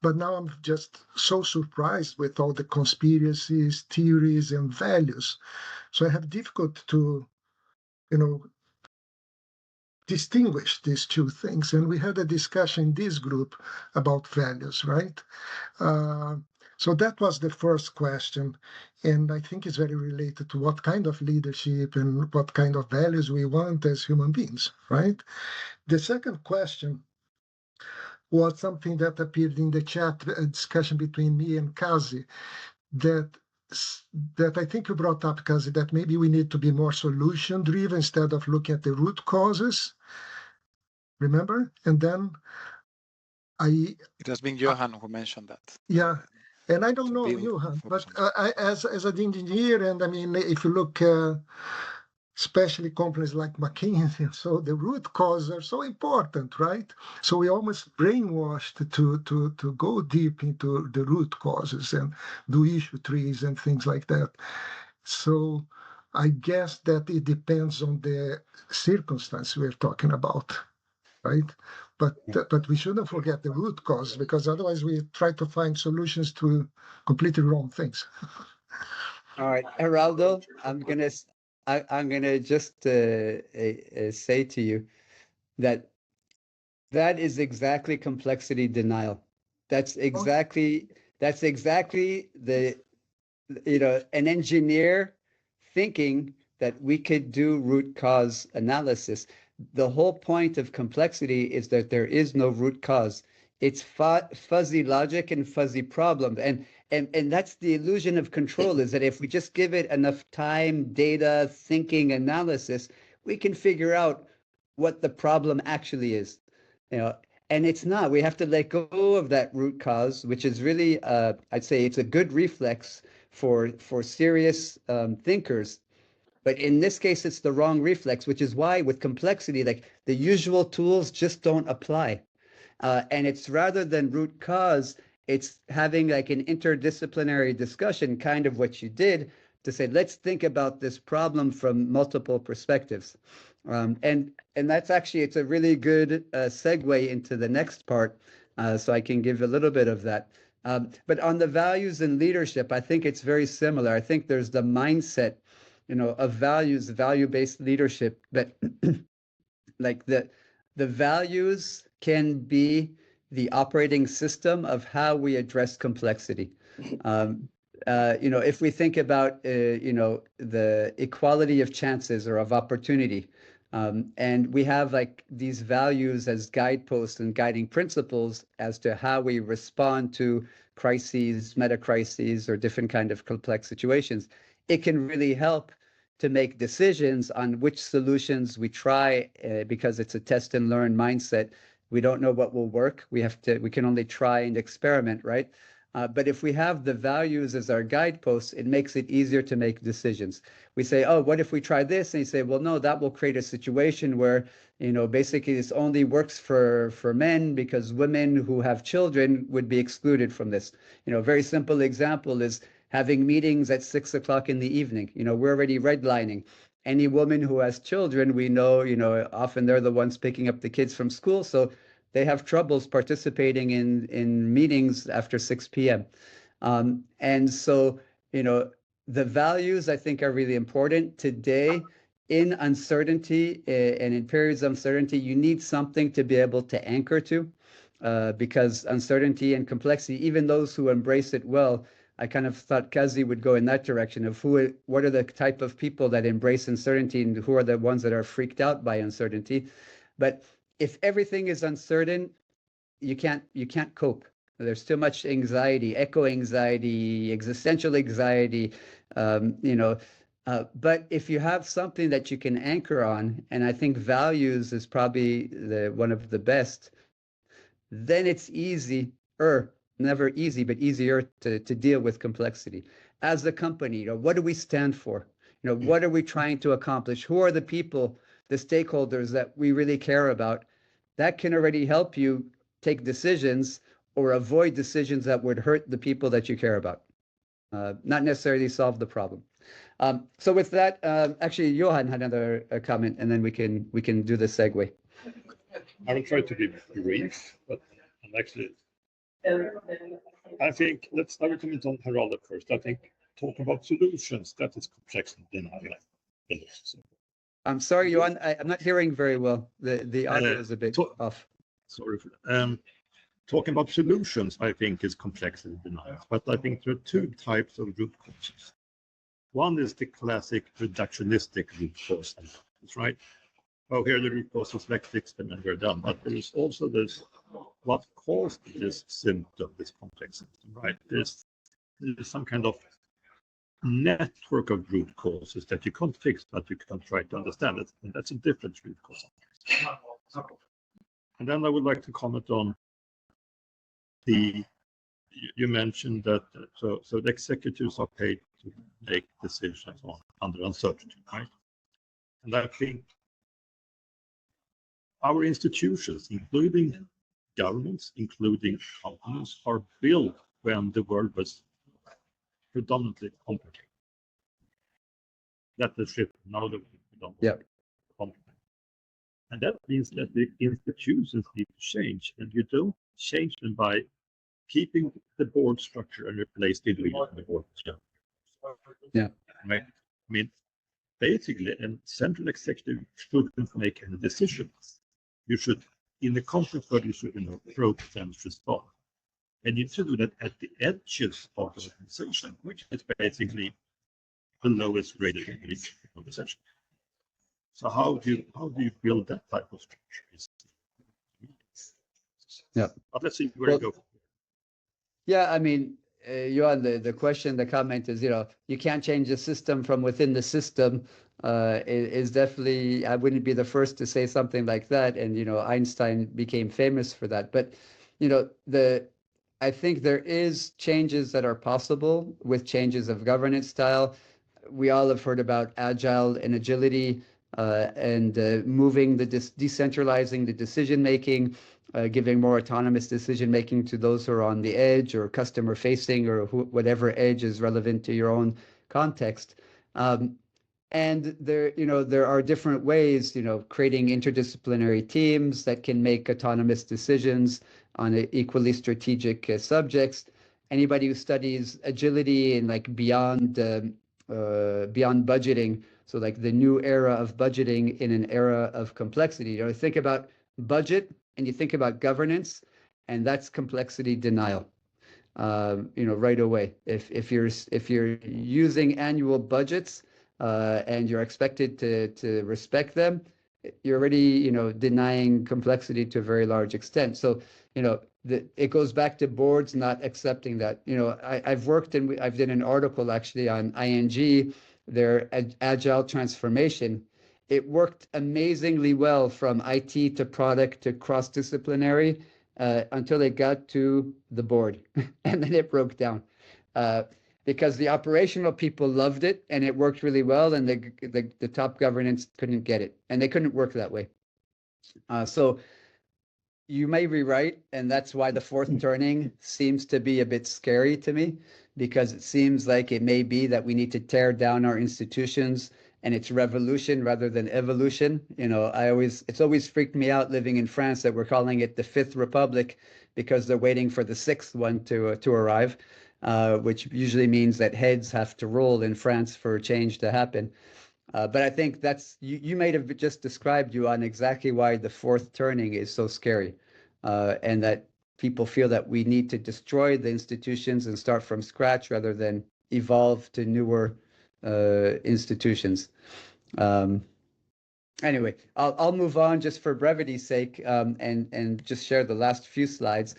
Speaker 1: But now I'm just so surprised with all the conspiracies, theories, and values. So I have difficult to, distinguish these two things. And we had a discussion in this group about values, right? So that was the first question. And I think it's very related to what kind of leadership and what kind of values we want as human beings, right? The second question was something that appeared in the chat, a discussion between me and Kazi, that I think you brought up, Kazi, that maybe we need to be more solution-driven instead of looking at the root causes. Remember? And then
Speaker 2: it has been Johan who mentioned that.
Speaker 1: Yeah, and I don't know Johan, but as an engineer, and I mean, if you look, especially companies like McKinsey, so the root causes are so important, right? So we almost brainwashed to go deep into the root causes and do issue trees and things like that. So I guess that it depends on the circumstance we're talking about, right? But we shouldn't forget the root cause, because otherwise we try to find solutions to completely wrong things.
Speaker 5: All right, Geraldo, I'm gonna just say to you that is exactly complexity denial. That's exactly the, you know, an engineer thinking that we could do root cause analysis. The whole point of complexity is that there is no root cause. It's fuzzy logic and fuzzy problem. And that's the illusion of control, is that if we just give it enough time, data, thinking, analysis, we can figure out what the problem actually is. You know, and it's not. We have to let go of that root cause, which is really, I'd say it's a good reflex for serious thinkers. But in this case, it's the wrong reflex, which is why with complexity, like the usual tools just don't apply. And it's rather than root cause, it's having like an interdisciplinary discussion, kind of what you did, to say, let's think about this problem from multiple perspectives. And that's actually, it's a really good segue into the next part. So I can give a little bit of that. But on the values and leadership, I think it's very similar. I think there's the mindset, you know, of values, value-based leadership, that like the values can be the operating system of how we address complexity. You know, if we think about, you know, the equality of chances or of opportunity, and we have like these values as guideposts and guiding principles as to how we respond to crises, metacrises, or different kind of complex situations, it can really help to make decisions on which solutions we try, because it's a test and learn mindset. We don't know what will work. We can only try and experiment, right? But if we have the values as our guideposts, it makes it easier to make decisions. We say, oh, what if we try this? And you say, well, no, that will create a situation where, you know, basically this only works for men, because women who have children would be excluded from this. You know, a very simple example is having meetings at 6 o'clock in the evening. You know, we're already redlining. Any woman who has children, we know, you know, often they're the ones picking up the kids from school. So they have troubles participating in meetings after 6 p.m. And so, you know, the values, I think, are really important today. In uncertainty and in periods of uncertainty, you need something to be able to anchor to, because uncertainty and complexity, even those who embrace it well, I kind of thought Kazi would go in that direction of what are the type of people that embrace uncertainty and who are the ones that are freaked out by uncertainty. But if everything is uncertain, you can't cope. There's too much anxiety, echo anxiety, existential anxiety, you know. But if you have something that you can anchor on, and I think values is probably one of the best, then it's easier, never easy, but easier to deal with complexity. As a company, you know, what do we stand for? You know, what are we trying to accomplish? Who are the people, the stakeholders that we really care about? That can already help you take decisions or avoid decisions that would hurt the people that you care about, not necessarily solve the problem. So with that, actually, Johan had another comment, and then we can do the segue.
Speaker 7: I will try to be brief, but I'm actually, I think I will comment on Geraldo first. I think talk about solutions, that is complexity denial.
Speaker 5: I'm sorry, Johan, I'm not hearing very well. The audio is a bit off.
Speaker 7: Sorry for that. Talking about solutions, I think is complexity denial, but I think there are two types of root causes. One is the classic reductionistic root cause, right? Oh, here the root cause is like fixed and then we're done. But there is also this, what caused this symptom, this complex symptom, right? There's some kind of network of root causes that you can't fix, but you can try to understand it. And that's a different root cause. And then I would like to comment on you mentioned that, so the executives are paid to make decisions under uncertainty, right? And I think our institutions, including governments, including companies, are built when the world was predominantly complicated. That the shift now that predominantly complicated. And that means that the institutions need to change, and you don't change them by keeping the board structure and replace the board structure.
Speaker 5: Yeah.
Speaker 7: Right. I mean, basically, a central executive shouldn't make any decisions. You should, in the conference board, you should approach and respond. And you should do that at the edges of the organization, which is basically the lowest rated organization. So how do you build that type of structure?
Speaker 5: Yeah.
Speaker 7: But let's see where you go.
Speaker 5: Yeah, I mean, Johan, the question, the comment is, you can't change the system from within the system. Is definitely, I wouldn't be the first to say something like that. And, Einstein became famous for that. But, I think there is changes that are possible with changes of governance style. We all have heard about agile and agility and moving decentralizing the decision making, giving more autonomous decision making to those who are on the edge or customer facing or whatever edge is relevant to your own context. And there are different ways, creating interdisciplinary teams that can make autonomous decisions on equally strategic subjects. Anybody who studies agility and beyond budgeting, so like the new era of budgeting in an era of complexity. Think about budget and you think about governance, and that's complexity denial. Right away. If you're using annual budgets and you're expected to respect them, you're already denying complexity to a very large extent. So it goes back to boards not accepting that. I've worked and I've done an article actually on ING, their agile transformation. It worked amazingly well from IT to product to cross-disciplinary until it got to the board, and then it broke down because the operational people loved it and it worked really well, and the top governance couldn't get it, and they couldn't work that way. So you may be right, and that's why the fourth turning seems to be a bit scary to me, because it seems like it may be that we need to tear down our institutions, and it's revolution rather than evolution. It's always freaked me out living in France that we're calling it the Fifth Republic because they're waiting for the sixth one to arrive, which usually means that heads have to roll in France for change to happen. But I think you may have just described, on exactly why the fourth turning is so scary, and that people feel that we need to destroy the institutions and start from scratch rather than evolve to newer institutions. Anyway, I'll move on just for brevity's sake, and just share the last few slides.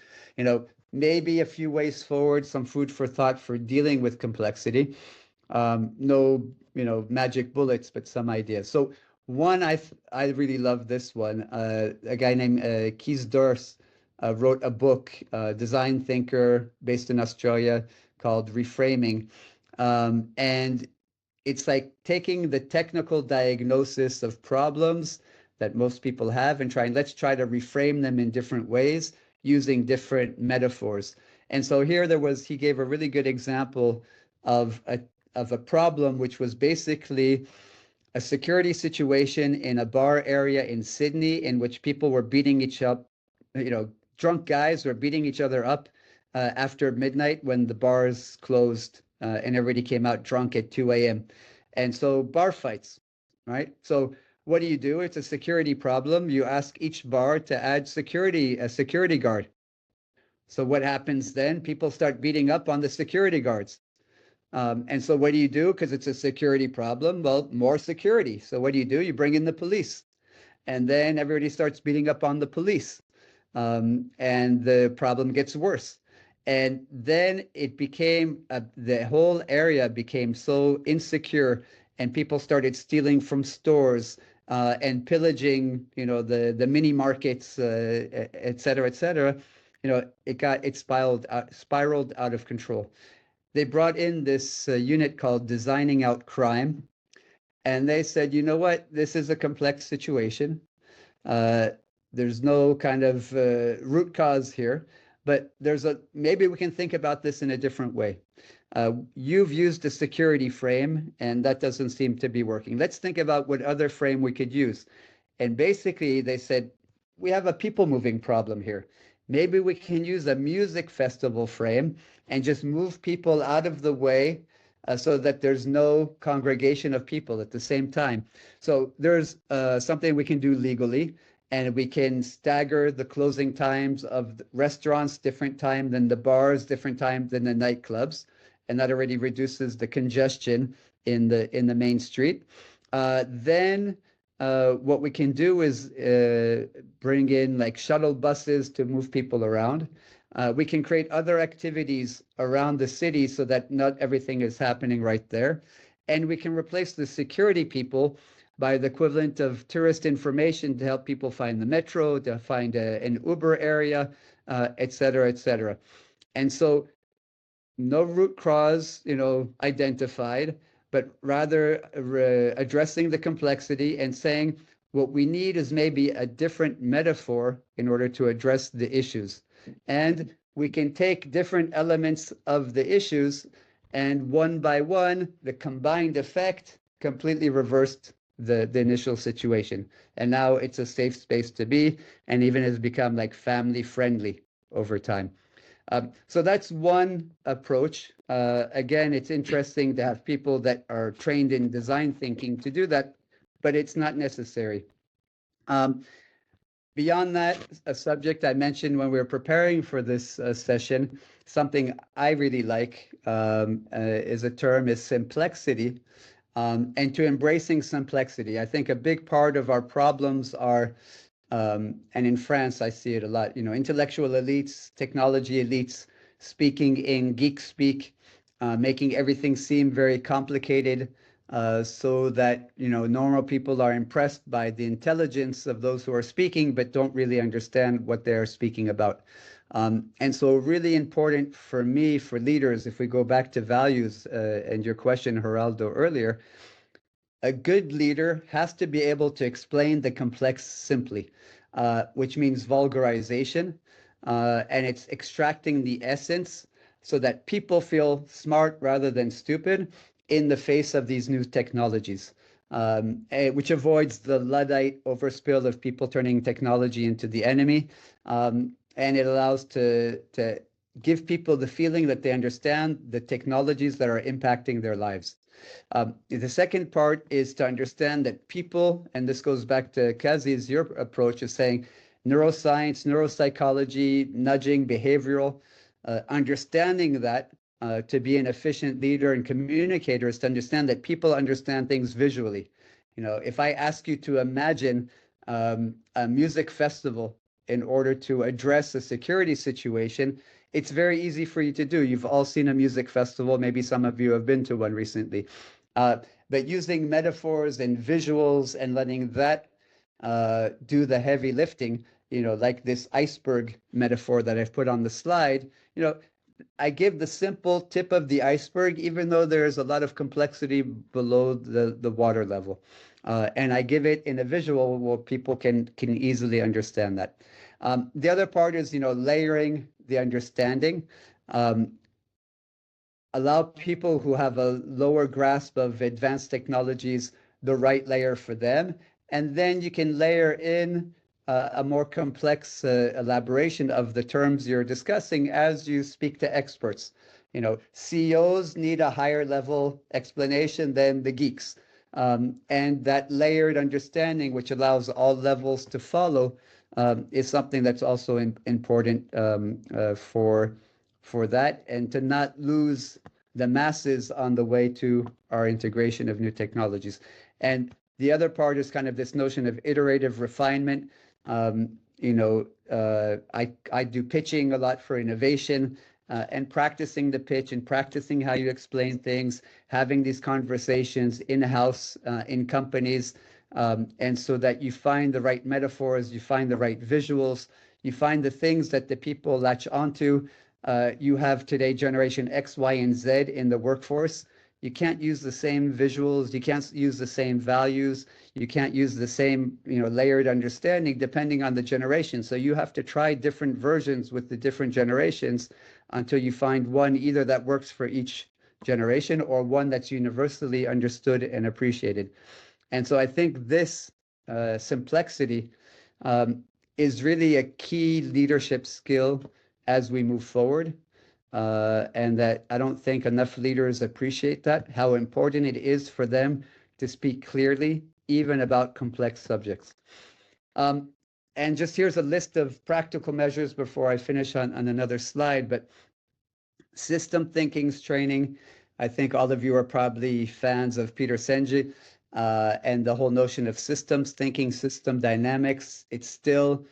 Speaker 5: Maybe a few ways forward, some food for thought for dealing with complexity. No, magic bullets, but some ideas. So one, I really love this one. A guy named Kees Dors wrote a book, design thinker based in Australia, called Reframing. And it's like taking the technical diagnosis of problems that most people have and let's try to reframe them in different ways using different metaphors. And so here he gave a really good example of a problem, which was basically a security situation in a bar area in Sydney in which people were beating each up, drunk guys were beating each other up after midnight when the bars closed and everybody came out drunk at 2 a.m. And so bar fights, right? So what do you do? It's a security problem. You ask each bar to add a security guard. So what happens then? People start beating up on the security guards. And so what do you do? Because it's a security problem. Well, more security. So what do? You bring in the police. And then everybody starts beating up on the police. And the problem gets worse. And then it became, the whole area became so insecure, and people started stealing from stores and pillaging, the mini markets, et cetera, et cetera. It spiraled out of control. They brought in this unit called Designing Out Crime, and they said, you know what, this is a complex situation. There's no kind of root cause here, but maybe we can think about this in a different way. You've used a security frame, and that doesn't seem to be working. Let's think about what other frame we could use. And basically, they said, we have a people moving problem here. Maybe we can use a music festival frame and just move people out of the way so that there's no congregation of people at the same time. So there's something we can do legally, and we can stagger the closing times of the restaurants, different time than the bars, different time than the nightclubs, and that already reduces the congestion in the main street. Then what we can do is bring in like shuttle buses to move people around. We can create other activities around the city so that not everything is happening right there. And we can replace the security people by the equivalent of tourist information to help people find the metro, to find an Uber area, et cetera, et cetera. And so no root cause, identified, but rather addressing the complexity and saying what we need is maybe a different metaphor in order to address the issues. And we can take different elements of the issues, and one by one, the combined effect completely reversed the initial situation. And now it's a safe space to be, and even has become like family friendly over time. So that's one approach. Again, it's interesting to have people that are trained in design thinking to do that, but it's not necessary. Beyond that, a subject I mentioned when we were preparing for this session, something I really like is a term is simplexity, and to embracing simplexity. I think a big part of our problems are, and in France I see it a lot, intellectual elites, technology elites speaking in geek speak, making everything seem very complicated, so that normal people are impressed by the intelligence of those who are speaking, but don't really understand what they're speaking about. And so really important for me, for leaders, if we go back to values and your question, Geraldo, earlier, a good leader has to be able to explain the complex simply, which means vulgarization, and it's extracting the essence so that people feel smart rather than stupid in the face of these new technologies, which avoids the Luddite overspill of people turning technology into the enemy. And it allows to give people the feeling that they understand the technologies that are impacting their lives. The second part is to understand that people, and this goes back to Kazi's, your approach of saying neuroscience, neuropsychology, nudging, behavioral, understanding that to be an efficient leader and communicator is to understand that people understand things visually. If I ask you to imagine a music festival in order to address a security situation, it's very easy for you to do. You've all seen a music festival. Maybe some of you have been to one recently. But using metaphors and visuals and letting that do the heavy lifting, like this iceberg metaphor that I've put on the slide, I give the simple tip of the iceberg, even though there's a lot of complexity below the water level. And I give it in a visual where people can easily understand that. The other part is, layering the understanding. Allow people who have a lower grasp of advanced technologies the right layer for them. And then you can layer in a more complex elaboration of the terms you're discussing as you speak to experts. CEOs need a higher level explanation than the geeks. And that layered understanding, which allows all levels to follow, is something that's also important for that, and to not lose the masses on the way to our integration of new technologies. And the other part is kind of this notion of iterative refinement. You know, I do pitching a lot for innovation, and practicing the pitch and practicing how you explain things, having these conversations in-house in companies, and so that you find the right metaphors, you find the right visuals, you find the things that the people latch onto. You have today generation X, Y, and Z in the workforce. You can't use the same visuals, you can't use the same values, you can't use the same, layered understanding depending on the generation. So you have to try different versions with the different generations until you find one either that works for each generation or one that's universally understood and appreciated. And so I think this complexity is really a key leadership skill as we move forward. And that I don't think enough leaders appreciate that, how important it is for them to speak clearly, even about complex subjects. And just here's a list of practical measures before I finish on another slide, but system thinking's training. I think all of you are probably fans of Peter Senge and the whole notion of systems thinking, system dynamics. It's still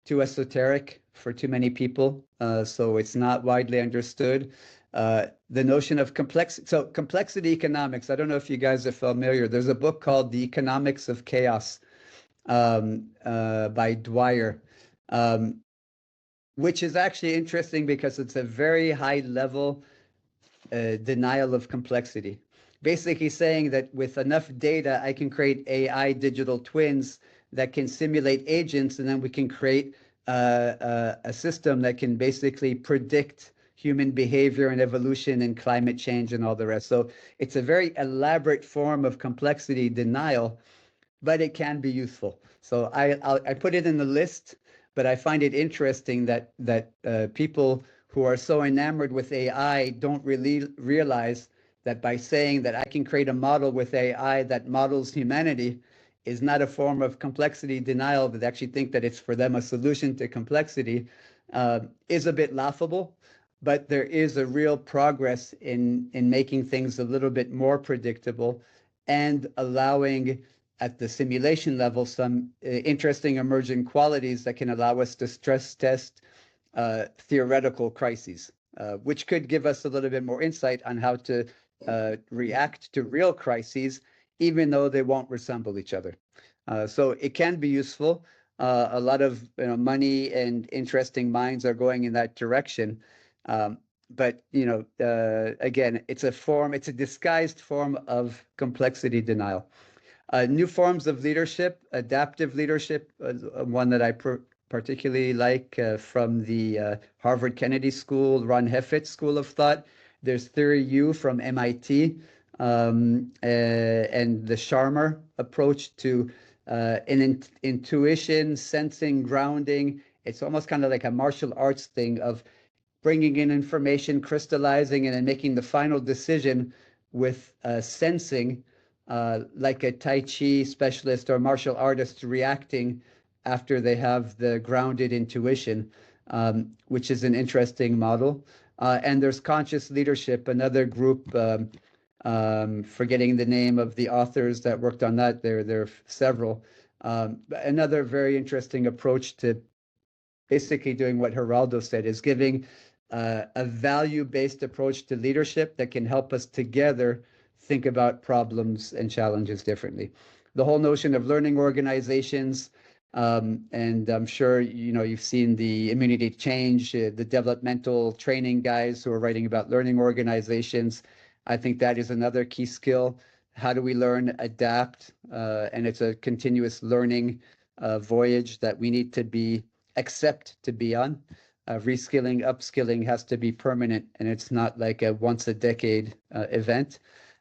Speaker 5: too esoteric for too many people, so it's not widely understood. The notion of complexity economics. I don't know if you guys are familiar. There's a book called The Economics of Chaos by Dwyer, which is actually interesting because it's a very high level denial of complexity. Basically saying that with enough data, I can create AI digital twins that can simulate agents, and then we can create a system that can basically predict human behavior and evolution and climate change and all the rest. So it's a very elaborate form of complexity denial, but it can be useful. So I put it in the list, but I find it interesting that people who are so enamored with AI don't really realize that by saying that I can create a model with AI that models humanity is not a form of complexity denial, but actually think that it's for them a solution to complexity, is a bit laughable. But there is a real progress in making things a little bit more predictable and allowing at the simulation level some interesting emerging qualities that can allow us to stress test theoretical crises, which could give us a little bit more insight on how to react to real crises, even though they won't resemble each other. So it can be useful. A lot of money and interesting minds are going in that direction. But again, it's a disguised form of complexity denial. New forms of leadership, adaptive leadership, one that I particularly like from the Harvard Kennedy School, Ron Heffet's School of Thought. There's Theory U from MIT, and the Sharma approach to intuition, sensing, grounding. It's almost kind of like a martial arts thing of bringing in information, crystallizing, and then making the final decision with sensing, like a Tai Chi specialist or martial artist reacting after they have the grounded intuition, which is an interesting model. And there's conscious leadership, another group, forgetting the name of the authors that worked on that. There are several. Another very interesting approach to basically doing what Geraldo said, is giving a value-based approach to leadership that can help us together think about problems and challenges differently. The whole notion of learning organizations, and I'm sure you've seen the immunity change, the developmental training guys who are writing about learning organizations. I think that is another key skill. How do we learn, adapt? And it's a continuous learning voyage that we need to accept to be on. Reskilling, upskilling has to be permanent, and it's not like a once a decade event.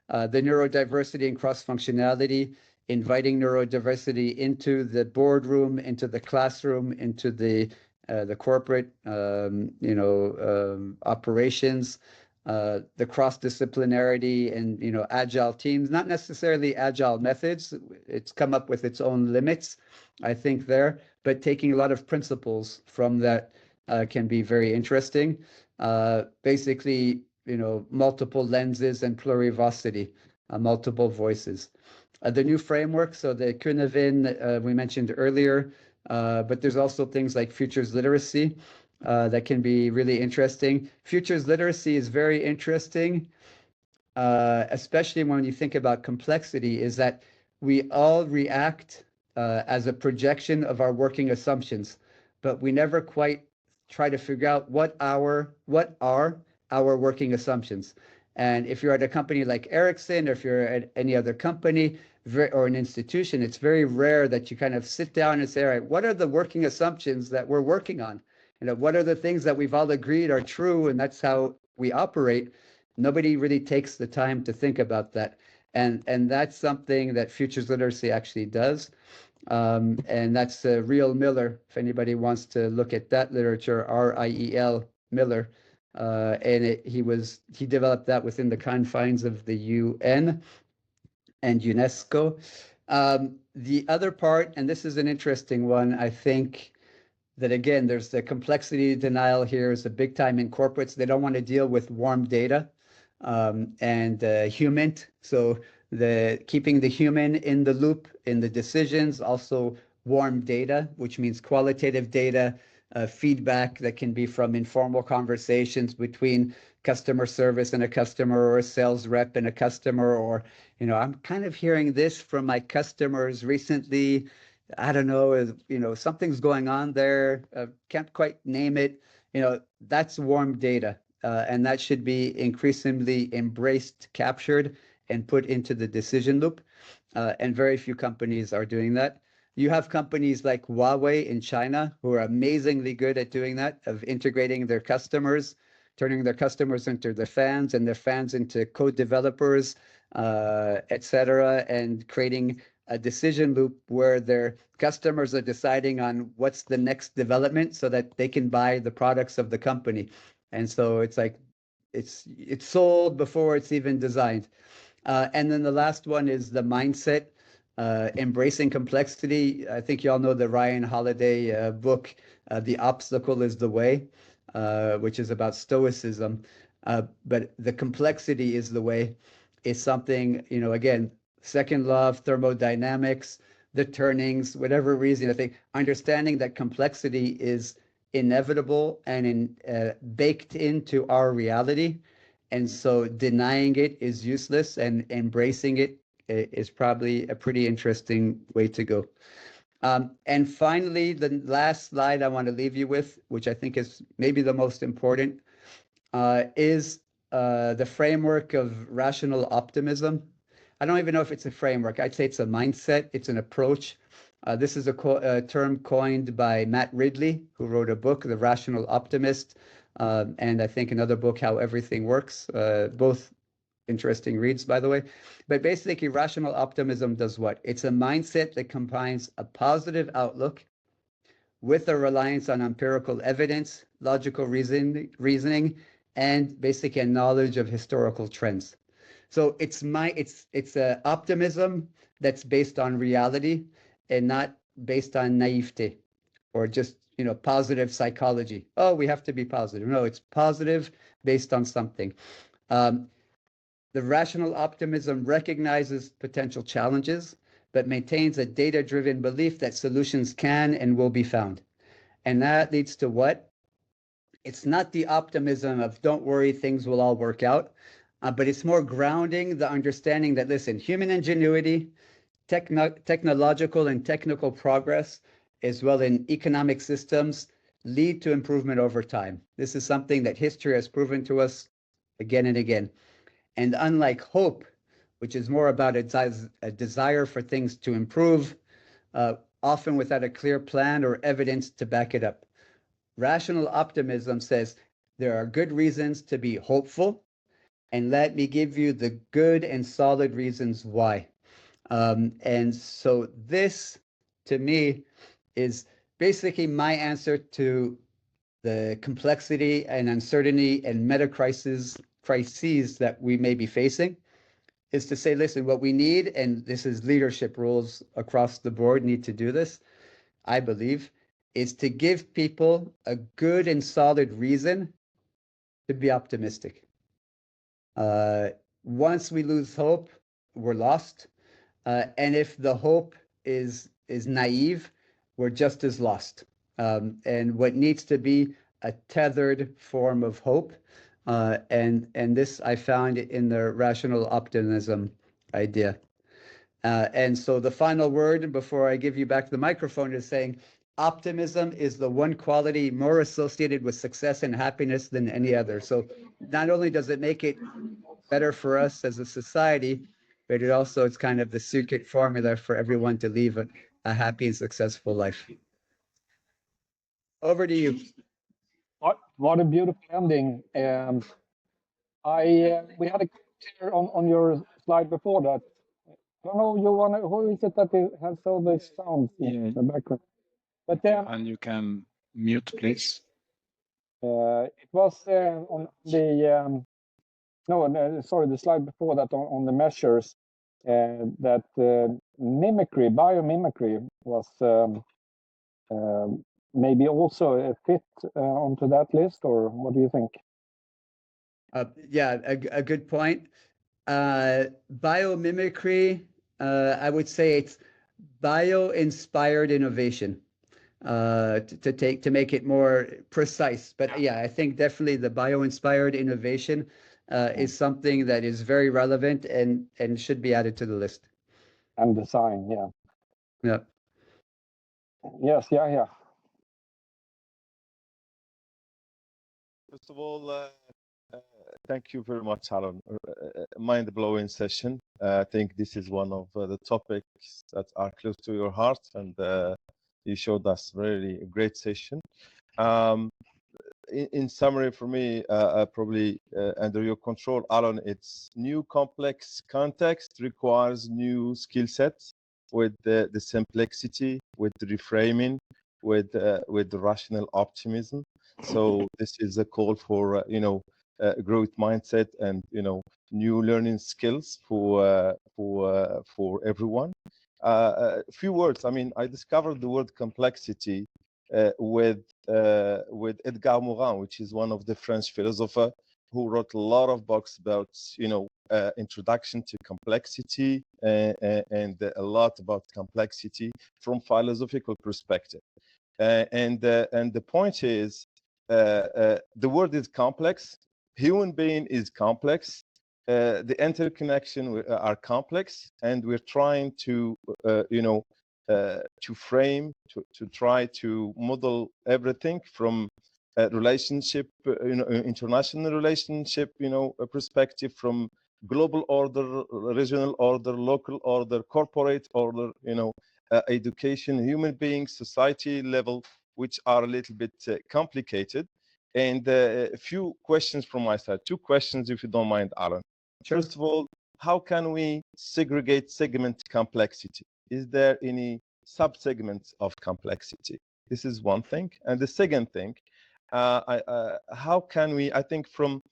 Speaker 5: The neurodiversity and cross-functionality, inviting neurodiversity into the boardroom, into the classroom, into the corporate operations, the cross-disciplinarity and, you know, agile teams, not necessarily agile methods. It's come up with its own limits, I think, there, but taking a lot of principles from that can be very interesting. Basically, you know, multiple lenses and plurivocity, multiple voices. The new framework, so the Kunnevin we mentioned earlier, but there's also things like futures literacy that can be really interesting. Futures literacy is very interesting, especially when you think about complexity, is that we all react as a projection of our working assumptions, but we never quite try to figure out what are our working assumptions. And if you're at a company like Ericsson, or if you're at any other company or an institution, it's very rare that you kind of sit down and say, all right, what are the working assumptions that we're working on? You know, what are the things that we've all agreed are true, and that's how we operate? Nobody really takes the time to think about that. And that's something that futures literacy actually does. And that's Riel Miller, if anybody wants to look at that literature, Riel Miller. And he developed that within the confines of the UN and UNESCO. The other part, and this is an interesting one, I think, that again, there's the complexity denial here is a big time in corporates. They don't want to deal with warm data and human. So keeping the human in the loop in the decisions, also warm data, which means qualitative data, feedback that can be from informal conversations between customer service and a customer, or a sales rep and a customer, or, you know, I'm kind of hearing this from my customers recently. I don't know, you know, something's going on there. Can't quite name it. You know, that's warm data. And that should be increasingly embraced, captured, and put into the decision loop. And very few companies are doing that. You have companies like Huawei in China who are amazingly good at doing that, of integrating their customers, turning their customers into their fans and their fans into code developers, etc., and creating a decision loop where their customers are deciding on what's the next development so that they can buy the products of the company. And so it's like it's sold before it's even designed. And then the last one is the mindset, embracing complexity. I think you all know the Ryan Holiday book, The Obstacle is the Way, which is about stoicism. But the complexity is the way is something, you know, again, second law of thermodynamics, the turnings, whatever reason, I think understanding that complexity is inevitable and baked into our reality. And so denying it is useless, and embracing it is probably a pretty interesting way to go. And finally, the last slide I want to leave you with, which I think is maybe the most important, is the framework of rational optimism. I don't even know if it's a framework. I'd say it's a mindset. It's an approach. This is a term coined by Matt Ridley, who wrote a book, The Rational Optimist, and I think another book, How Everything Works, both interesting reads, by the way. But basically, rational optimism does what? It's a mindset that combines a positive outlook with a reliance on empirical evidence, logical reasoning, and basically a knowledge of historical trends. So it's a optimism that's based on reality and not based on naivete or just, you know, positive psychology. Oh, we have to be positive. No, it's positive based on something. The rational optimism recognizes potential challenges, but maintains a data-driven belief that solutions can and will be found. And that leads to what? It's not the optimism of don't worry, things will all work out, but it's more grounding the understanding that, listen, human ingenuity, technological and technical progress, as well in economic systems, lead to improvement over time. This is something that history has proven to us again and again. And unlike hope, which is more about a desire for things to improve, often without a clear plan or evidence to back it up, rational optimism says there are good reasons to be hopeful, and let me give you the good and solid reasons why. And so this, to me, is basically my answer to the complexity and uncertainty and metacrisis crises that we may be facing, is to say, listen, what we need, and this is leadership roles across the board need to do this, I believe, is to give people a good and solid reason to be optimistic. Once we lose hope, we're lost. And if the hope is naive, we're just as lost. And what needs to be a tethered form of hope. And this I found in the rational optimism idea. And so the final word before I give you back the microphone is saying, optimism is the one quality more associated with success and happiness than any other. So not only does it make it better for us as a society, but it also it's kind of the secret formula for everyone to live a happy and successful life. Over to you.
Speaker 4: What a beautiful ending. We had a here on your slide before that. I don't know, who is it that has all these sounds in the background? But then,
Speaker 2: And you can mute, please.
Speaker 4: it was on the no, sorry, the slide before that on the measures that biomimicry was maybe also a fit onto that list, or what do you think?
Speaker 5: Yeah, a good point. Biomimicry, I would say it's bio-inspired innovation. To make it more precise, but yeah, I think definitely the bio-inspired innovation is something that is very relevant and should be added to the list.
Speaker 4: And design, yeah.
Speaker 5: Yeah.
Speaker 4: Yes, yeah.
Speaker 8: First of all, thank you very much, Alon. Mind-blowing session. I think this is one of the topics that are close to your heart, and you showed us really a great session. In summary, for me, probably under your control, Alon, it's new complex context requires new skill sets with the simplicity, with the reframing, with the rational optimism. So this is a call for growth mindset and new learning skills for everyone. A few words. I mean, I discovered the word complexity with Edgar Morin, which is one of the French philosophers who wrote a lot of books about introduction to complexity and a lot about complexity from philosophical perspective. And the point is, the world is complex. Human being is complex. The interconnection are complex, and we're trying to frame, to try to model everything from a relationship, international relationship, a perspective, from global order, regional order, local order, corporate order, education, human beings, society level, which are a little bit complicated. And a few questions from my side. Two questions, if you don't mind, Alon. Sure. First of all, how can we segment complexity? Is there any sub-segments of complexity? This is one thing. And the second thing, how can we, I think from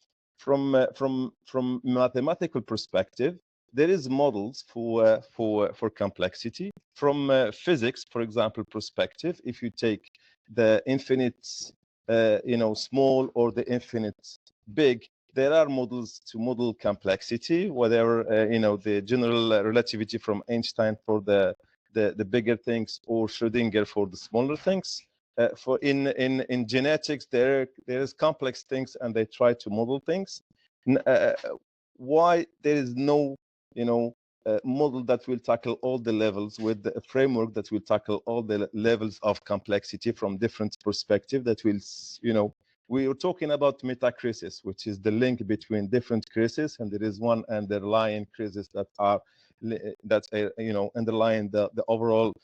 Speaker 8: mathematical perspective, there is models for complexity. From physics, for example, perspective, if you take the infinite small or the infinite big, there are models to model complexity, whether the general relativity from Einstein for the bigger things, or Schrödinger for the smaller things. For in genetics, there is complex things, and they try to model things. Why there is no model that will tackle all the levels, with a framework that will tackle all the levels of complexity from different perspective, that will we are talking about Metacrisis, which is the link between different crises, and there is one underlying crisis that underlying the overall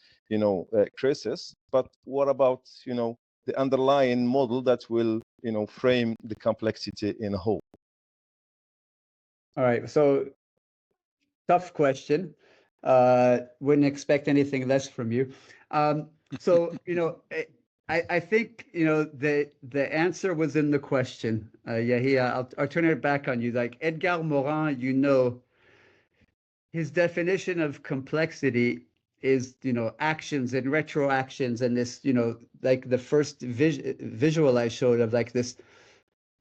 Speaker 8: crisis. But what about the underlying model that will frame the complexity in a whole?
Speaker 5: All right, so tough question. Wouldn't expect anything less from you. So I think the answer was in the question. Yeah, I'll turn it back on you. Like Edgar Morin, his definition of complexity is actions and retroactions, and this like the first visual I showed of like this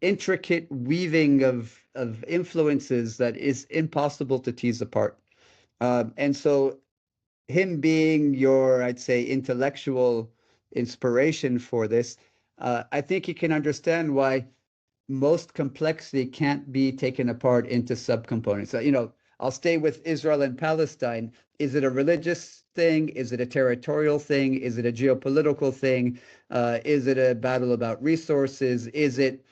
Speaker 5: intricate weaving of influences that is impossible to tease apart. And so him being your, I'd say, intellectual inspiration for this, I think you can understand why most complexity can't be taken apart into subcomponents. So, I'll stay with Israel and Palestine. Is it a religious thing? Is it a territorial thing? Is it a geopolitical thing? Is it a battle about resources? Is it,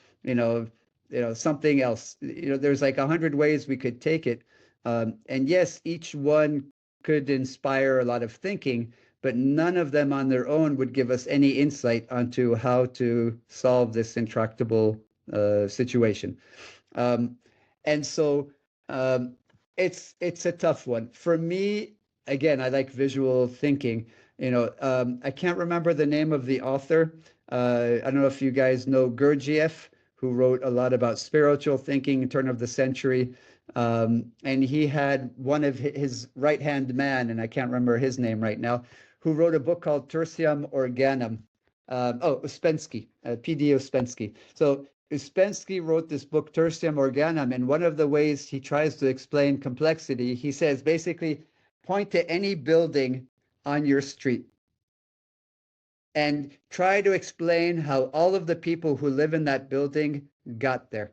Speaker 5: something else? There's like 100 ways we could take it. And yes, each one could inspire a lot of thinking, but none of them on their own would give us any insight onto how to solve this intractable situation. And so it's a tough one. For me, again, I like visual thinking. I can't remember the name of the author. I don't know if you guys know Gurdjieff, who wrote a lot about spiritual thinking, turn of the century. And he had one of his right-hand man, and I can't remember his name right now, who wrote a book called Tertium Organum. Ouspensky, P.D. Ouspensky. So Ouspensky wrote this book, Tertium Organum, and one of the ways he tries to explain complexity, he says, basically, point to any building on your street and try to explain how all of the people who live in that building got there.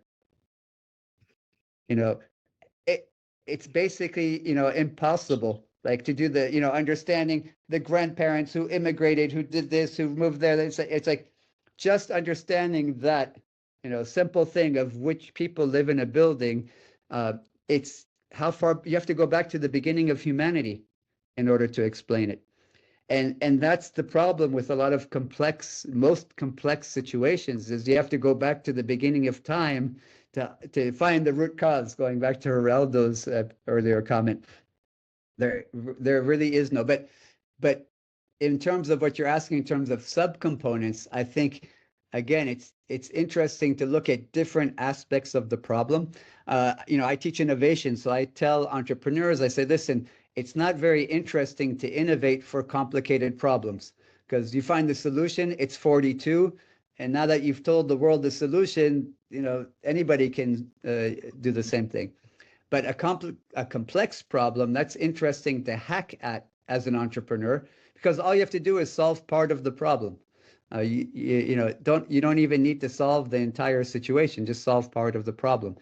Speaker 5: It's basically, impossible, like to do the, understanding the grandparents who immigrated, who did this, who moved there. It's like just understanding that, simple thing of which people live in a building. It's how far you have to go back to the beginning of humanity in order to explain it. And that's the problem with a lot of most complex situations, is you have to go back to the beginning of time to find the root cause, going back to Geraldo's earlier comment. There really is no, but in terms of what you're asking, in terms of subcomponents, I think, again, it's interesting to look at different aspects of the problem. I teach innovation, so I tell entrepreneurs, I say, listen, it's not very interesting to innovate for complicated problems, because you find the solution, it's 42, and now that you've told the world the solution, anybody can do the same thing. But a complex problem, that's interesting to hack at as an entrepreneur, because all you have to do is solve part of the problem. You don't even need to solve the entire situation, just solve part of the problem.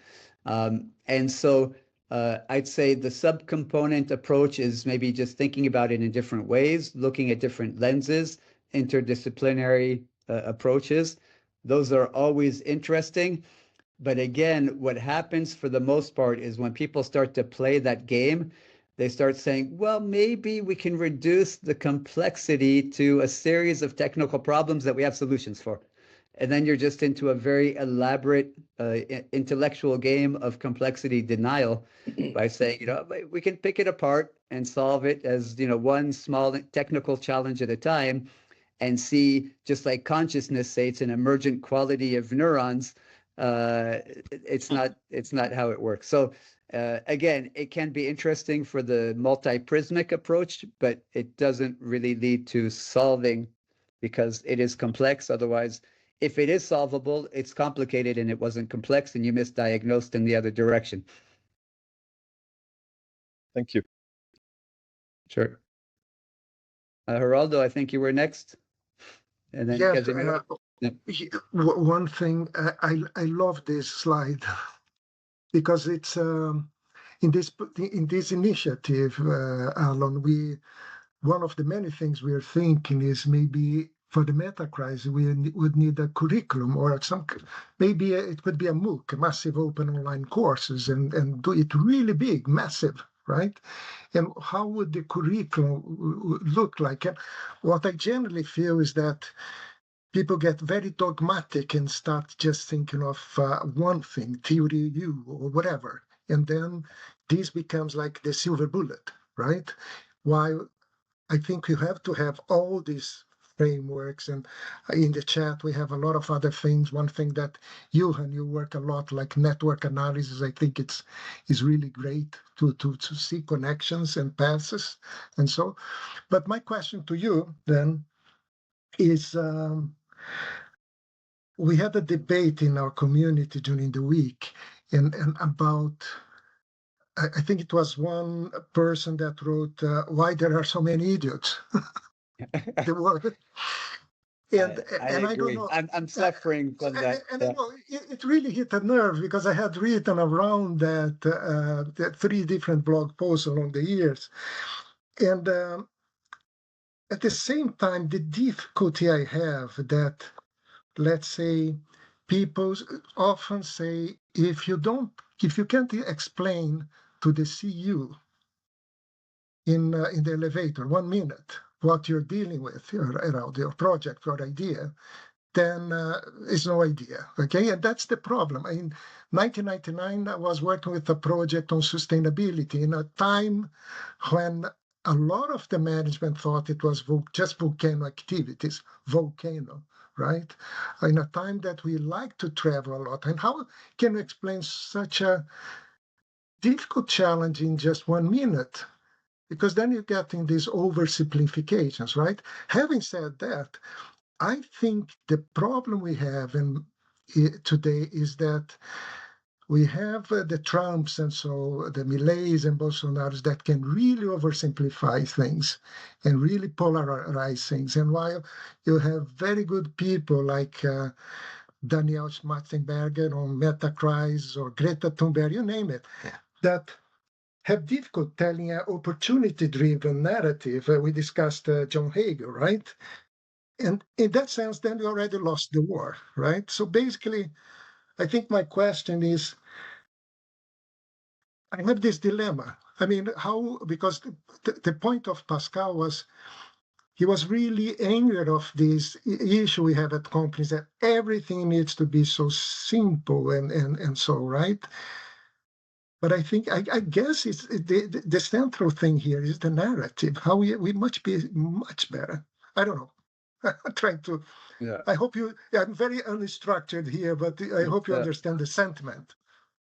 Speaker 5: And so I'd say the subcomponent approach is maybe just thinking about it in different ways, looking at different lenses, interdisciplinary approaches. Those are always interesting. But again, what happens for the most part is when people start to play that game, they start saying, well, maybe we can reduce the complexity to a series of technical problems that we have solutions for. And then you're just into a very elaborate intellectual game of complexity denial by saying, we can pick it apart and solve it as, one small technical challenge at a time, and see, just like consciousness, say it's an emergent quality of neurons. It's not how it works. So again, it can be interesting for the multi-prismic approach, but it doesn't really lead to solving, because it is complex. Otherwise, if it is solvable, it's complicated and it wasn't complex, and you misdiagnosed in the other direction.
Speaker 8: Thank you.
Speaker 5: Sure. Geraldo, I think you were next. And then
Speaker 1: Yes, one thing, I love this slide because it's in this initiative, Alon, one of the many things we are thinking is maybe for the Metacrisis we would need a curriculum, or maybe it could be a MOOC, a massive open online courses, and do it really big, massive, right? And how would the curriculum look like? And what I generally feel is that people get very dogmatic and start just thinking of one thing, theory U or whatever. And then this becomes like the silver bullet, right? While I think you have to have all these frameworks. And in the chat, we have a lot of other things. One thing that you work a lot, like network analysis. I think is really great to see connections and paths and so. But my question to you then is, we had a debate in our community during the week and about, I think it was one person that wrote, why there are so many idiots. The word. And I don't
Speaker 5: agree.
Speaker 1: know.
Speaker 5: I'm suffering from that.
Speaker 1: And I know it really hit a nerve because I had written around that, that 3 different blog posts along the years. And at the same time, the difficulty I have that, let's say, people often say, if you can't explain to the CU in the elevator 1 minute what you're dealing with around your project or idea, then it's no idea. Okay, and that's the problem. In 1999, I was working with a project on sustainability in a time when a lot of the management thought it was just volcano activities, right? In a time that we like to travel a lot. And how can we explain such a difficult challenge in just 1 minute? Because then you're getting these oversimplifications, right? Having said that, I think the problem we have today is that we have the Trumps and so the Millets and Bolsonaros that can really oversimplify things and really polarize things. And while you have very good people like Daniel Schwarzenberger on Metacrisis or Greta Thunberg, you name it, that have difficult telling an opportunity-driven narrative. We discussed John Hagel, right? And in that sense, then we already lost the war, right? So basically, I think my question is, I have this dilemma. I mean, because the point of Pascal was, he was really angry of this issue we have at companies that everything needs to be so simple and so, right? But I think, I guess it's the central thing here is the narrative, how we must be much better. I don't know. I'm trying to, I hope I'm very unstructured here, but I hope you understand the sentiment.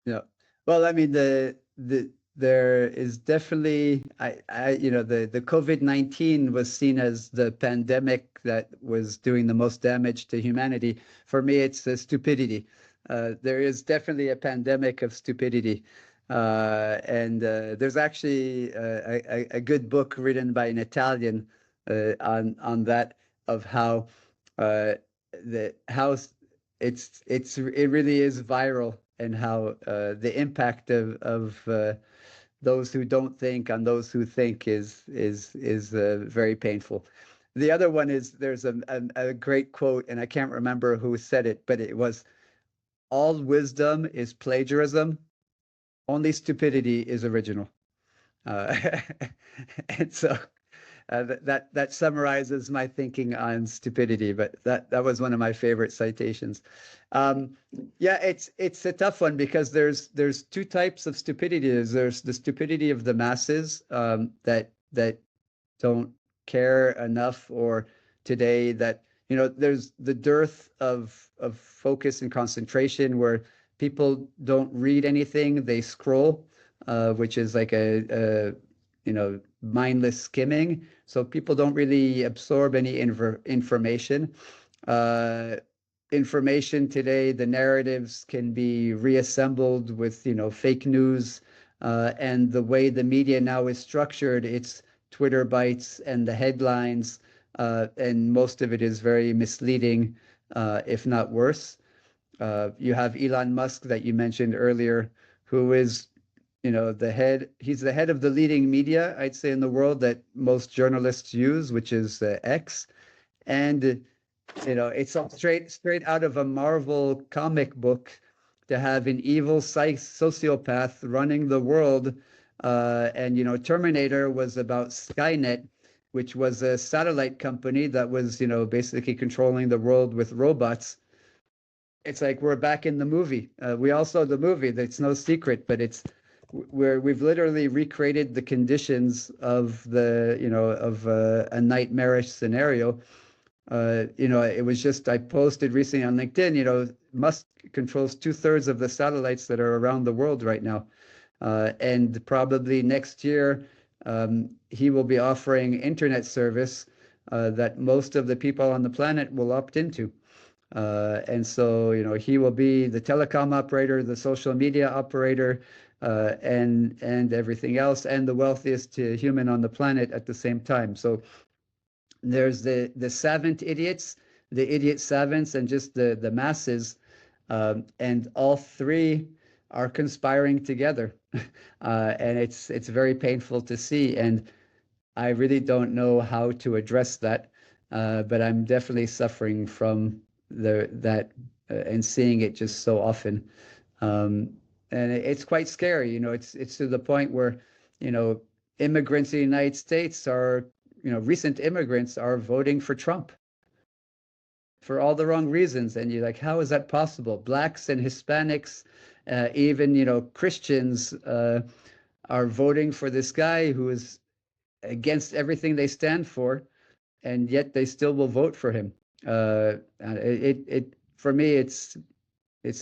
Speaker 5: Yeah. Well, I mean, there is definitely, the COVID-19 was seen as the pandemic that was doing the most damage to humanity. For me, it's the stupidity. There is definitely a pandemic of stupidity. And there's actually a good book written by an Italian on that, of how it really is viral, and how the impact of those who don't think on those who think is very painful. The other one is, there's a great quote, and I can't remember who said it, but it was, all wisdom is plagiarism, only stupidity is original. And so that summarizes my thinking on stupidity, but that was one of my favorite citations. Yeah, it's a tough one, because there's 2 types of stupidity. There's the stupidity of the masses that don't care enough, or today that, there's the dearth of focus and concentration, where people don't read anything, they scroll, which is like a mindless skimming. So people don't really absorb any information. Information today, the narratives can be reassembled with, fake news. And the way the media now is structured, it's Twitter bites and the headlines, and most of it is very misleading, if not worse. You have Elon Musk that you mentioned earlier, who is, he's the head of the leading media, I'd say, in the world that most journalists use, which is X. And, it's all straight out of a Marvel comic book to have an evil sociopath running the world. And, Terminator was about Skynet, which was a satellite company that was, basically controlling the world with robots. It's like we're back in the movie. We all saw the movie. It's no secret, but we've literally recreated the conditions of a nightmarish scenario. It was just, I posted recently on LinkedIn, Musk controls 2/3 of the satellites that are around the world right now. And probably next year, he will be offering internet service that most of the people on the planet will opt into. And so, he will be the telecom operator, the social media operator, and everything else, and the wealthiest human on the planet at the same time. So there's the savant idiots, the idiot savants, and just the masses, and all three are conspiring together, and it's very painful to see. And I really don't know how to address that, but I'm definitely suffering from that and seeing it just so often, and it's quite scary. It's to the point where immigrants in the United States are recent immigrants are voting for Trump for all the wrong reasons. And you're like, how is that possible? Blacks and Hispanics, even, Christians are voting for this guy who is against everything they stand for, and yet they still will vote for him. For me, it's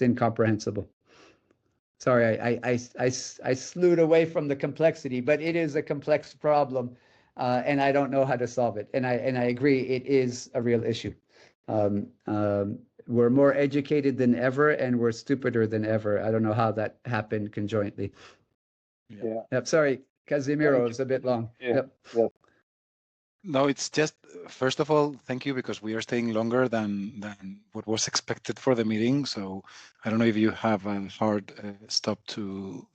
Speaker 5: incomprehensible. Sorry, I slewed away from the complexity, but it is a complex problem, and I don't know how to solve it. And I agree, it is a real issue. We're more educated than ever, and we're stupider than ever. I don't know how that happened conjointly.
Speaker 4: Yeah.
Speaker 5: Yep. Sorry, Casimiro, it was a bit long.
Speaker 4: Yeah.
Speaker 5: Yep.
Speaker 4: Yeah.
Speaker 2: No, it's just, first of all, thank you, because we are staying longer than what was expected for the meeting. So I don't know if you have a hard stop to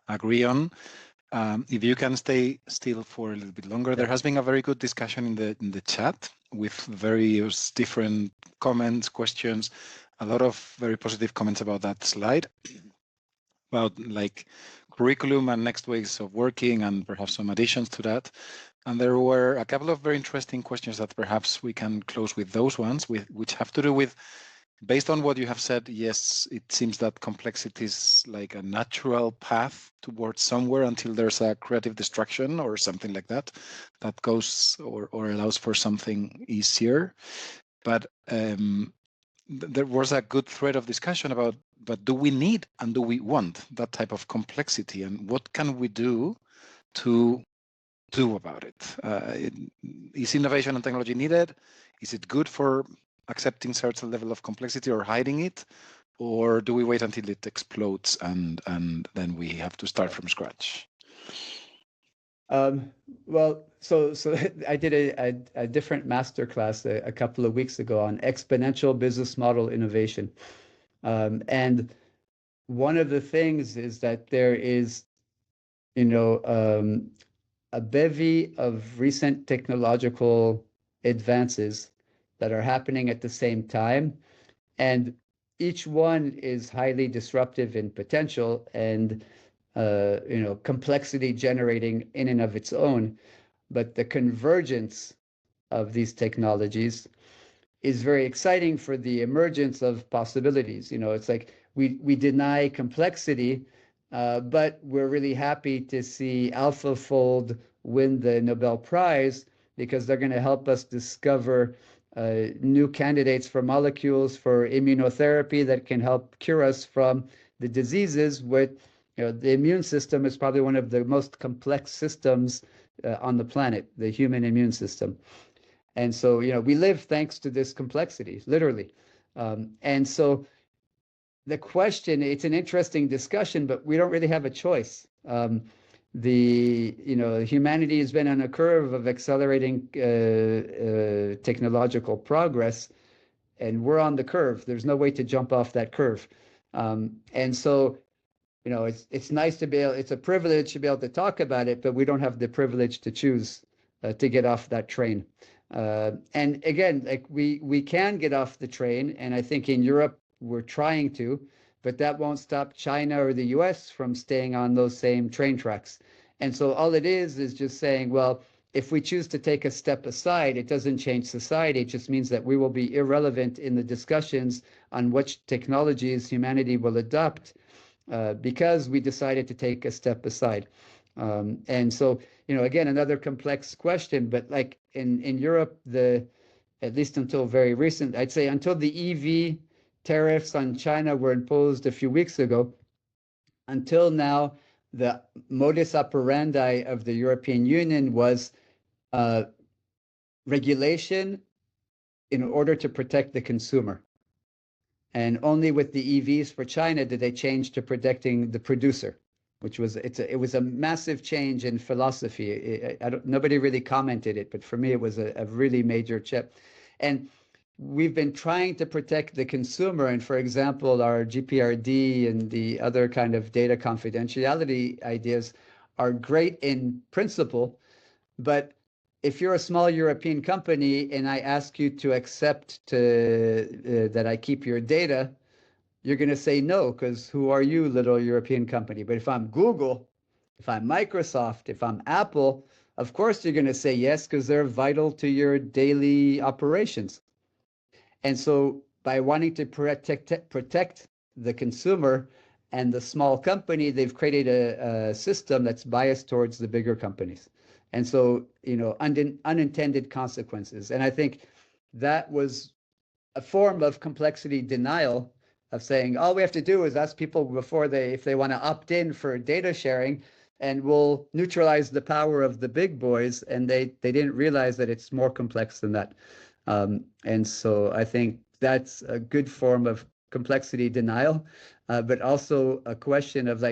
Speaker 2: agree on. If you can stay still for a little bit longer, there has been a very good discussion in the chat with various different comments, questions, a lot of very positive comments about that slide, about like curriculum and next ways of working, and perhaps some additions to that. And there were a couple of very interesting questions that perhaps we can close with those ones, which have to do with, based on what you have said, yes, it seems that complexity is like a natural path towards somewhere until there's a creative destruction or something like that, that goes or allows for something easier. But there was a good thread of discussion about, but do we need and do we want that type of complexity, and what can we do to do about it? Is innovation and technology needed? Is it good for accepting certain level of complexity or hiding it, or do we wait until it explodes and then we have to start from scratch?
Speaker 5: Well, so I did a different masterclass a couple of weeks ago on exponential business model innovation, and one of the things is that there is, a bevy of recent technological advances that are happening at the same time, and each one is highly disruptive in potential and complexity generating in and of its own. But the convergence of these technologies is very exciting for the emergence of possibilities. It's like we deny complexity, but we're really happy to see AlphaFold win the Nobel Prize, because they're going to help us discover new candidates for molecules for immunotherapy that can help cure us from the diseases. With the immune system is probably one of the most complex systems on the planet, the human immune system. And so, we live thanks to this complexity, literally. And so the question, it's an interesting discussion, but we don't really have a choice. Humanity has been on a curve of accelerating technological progress, and we're on the curve. There's no way to jump off that curve. And so, it's nice to be able, it's a privilege to be able to talk about it, but we don't have the privilege to choose to get off that train. And again, like we can get off the train, and I think in Europe we're trying to, but that won't stop China or the US from staying on those same train tracks. And so all it is just saying, well, if we choose to take a step aside, it doesn't change society. It just means that we will be irrelevant in the discussions on which technologies humanity will adopt, because we decided to take a step aside. And so, again, another complex question, but like in Europe, the at least until very recent, I'd say until the EV tariffs on China were imposed a few weeks ago, until now, the modus operandi of the European Union was regulation in order to protect the consumer. And only with the EVs for China did they change to protecting the producer, which was it was a massive change in philosophy. Nobody really commented it, but for me it was a really major chip. And we've been trying to protect the consumer. And for example, our GPRD and the other kind of data confidentiality ideas are great in principle, but if you're a small European company and I ask you to accept that I keep your data, you're going to say no, because who are you, little European company? But if I'm Google, if I'm Microsoft, if I'm Apple, of course you're going to say yes, because they're vital to your daily operations. And so by wanting to protect the consumer and the small company, they've created a system that's biased towards the bigger companies. And so, unintended consequences. And I think that was a form of complexity denial, of saying, all we have to do is ask people before if they want to opt in for data sharing, and we'll neutralize the power of the big boys. And they didn't realize that it's more complex than that. And so I think that's a good form of complexity denial, but also a question of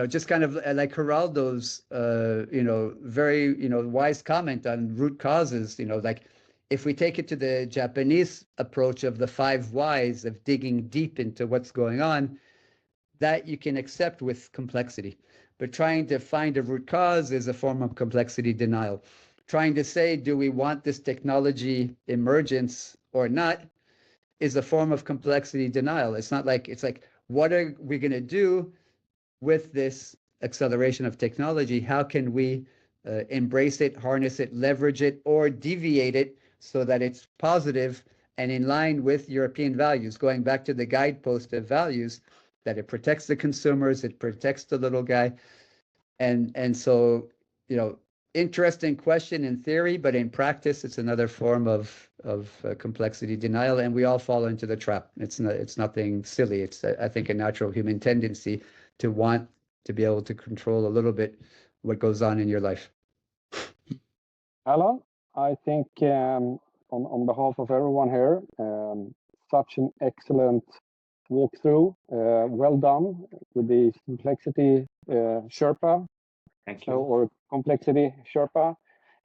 Speaker 5: just kind of like Geraldo's, very, wise comment on root causes, if we take it to the Japanese approach of the 5 whys of digging deep into what's going on, that you can accept with complexity. But trying to find a root cause is a form of complexity denial. Trying to say, do we want this technology emergence or not, is a form of complexity denial. It's like, what are we going to do with this acceleration of technology? How can we embrace it, harness it, leverage it, or deviate it so that it's positive and in line with European values? Going back to the guidepost of values, that it protects the consumers, it protects the little guy. And so, interesting question in theory, but in practice, it's another form of complexity denial, and we all fall into the trap. It's nothing silly. It's, I think, a natural human tendency to want to be able to control a little bit what goes on in your life.
Speaker 4: Alon, I think on behalf of everyone here, such an excellent walkthrough. Well done with the complexity Sherpa.
Speaker 3: Thank you.
Speaker 4: Or complexity Sherpa.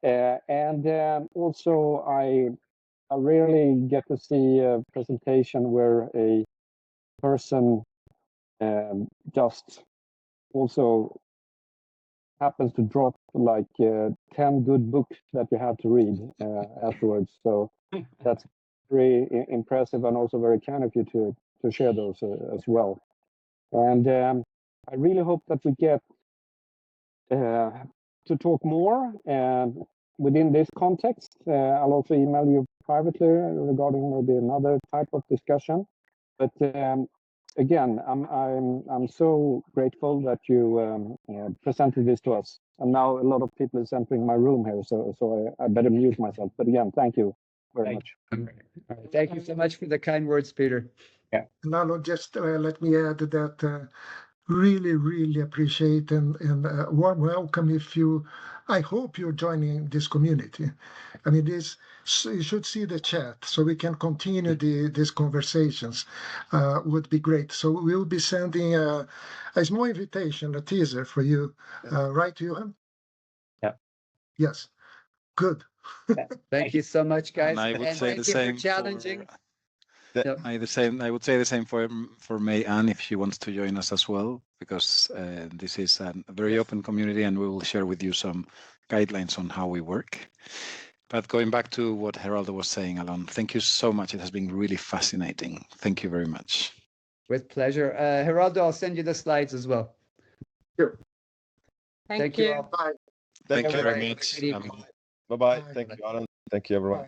Speaker 4: And also, I rarely get to see a presentation where a person just also happens to drop like 10 good books that you have to read afterwards. So that's very impressive, and also very kind of you to share those as well. And I really hope that we get to talk more within this context. I'll also email you privately regarding maybe another type of discussion. But again, I'm so grateful that you presented this to us. And now a lot of people is entering my room here, so I better mute myself. But again, thank you very much.
Speaker 5: Thank you so much for the kind words, Peter.
Speaker 3: Yeah.
Speaker 1: Lalo, just let me add that really, really appreciate and warm welcome I hope you're joining this community. I mean, you should see the chat so we can continue these conversations. Would be great. So we'll be sending a small invitation, a teaser for you, right, Johan?
Speaker 3: Yeah.
Speaker 1: Yes. Good.
Speaker 5: Thank you so much, guys.
Speaker 2: And I would say the same.
Speaker 5: Challenging.
Speaker 2: I would say the same for May Ann if she wants to join us as well, because this is a very open community, and we will share with you some guidelines on how we work. But going back to what Geraldo was saying, Alon, thank you so much. It has been really fascinating. Thank you very much.
Speaker 5: With pleasure. Geraldo, I'll send you the slides as well.
Speaker 1: Sure.
Speaker 6: Thank you.
Speaker 5: all.
Speaker 1: Bye.
Speaker 2: Thank you very
Speaker 5: everybody.
Speaker 2: much.
Speaker 5: Good evening.
Speaker 8: Bye-bye. Thank you, Alan. Thank you, everyone.
Speaker 1: Bye.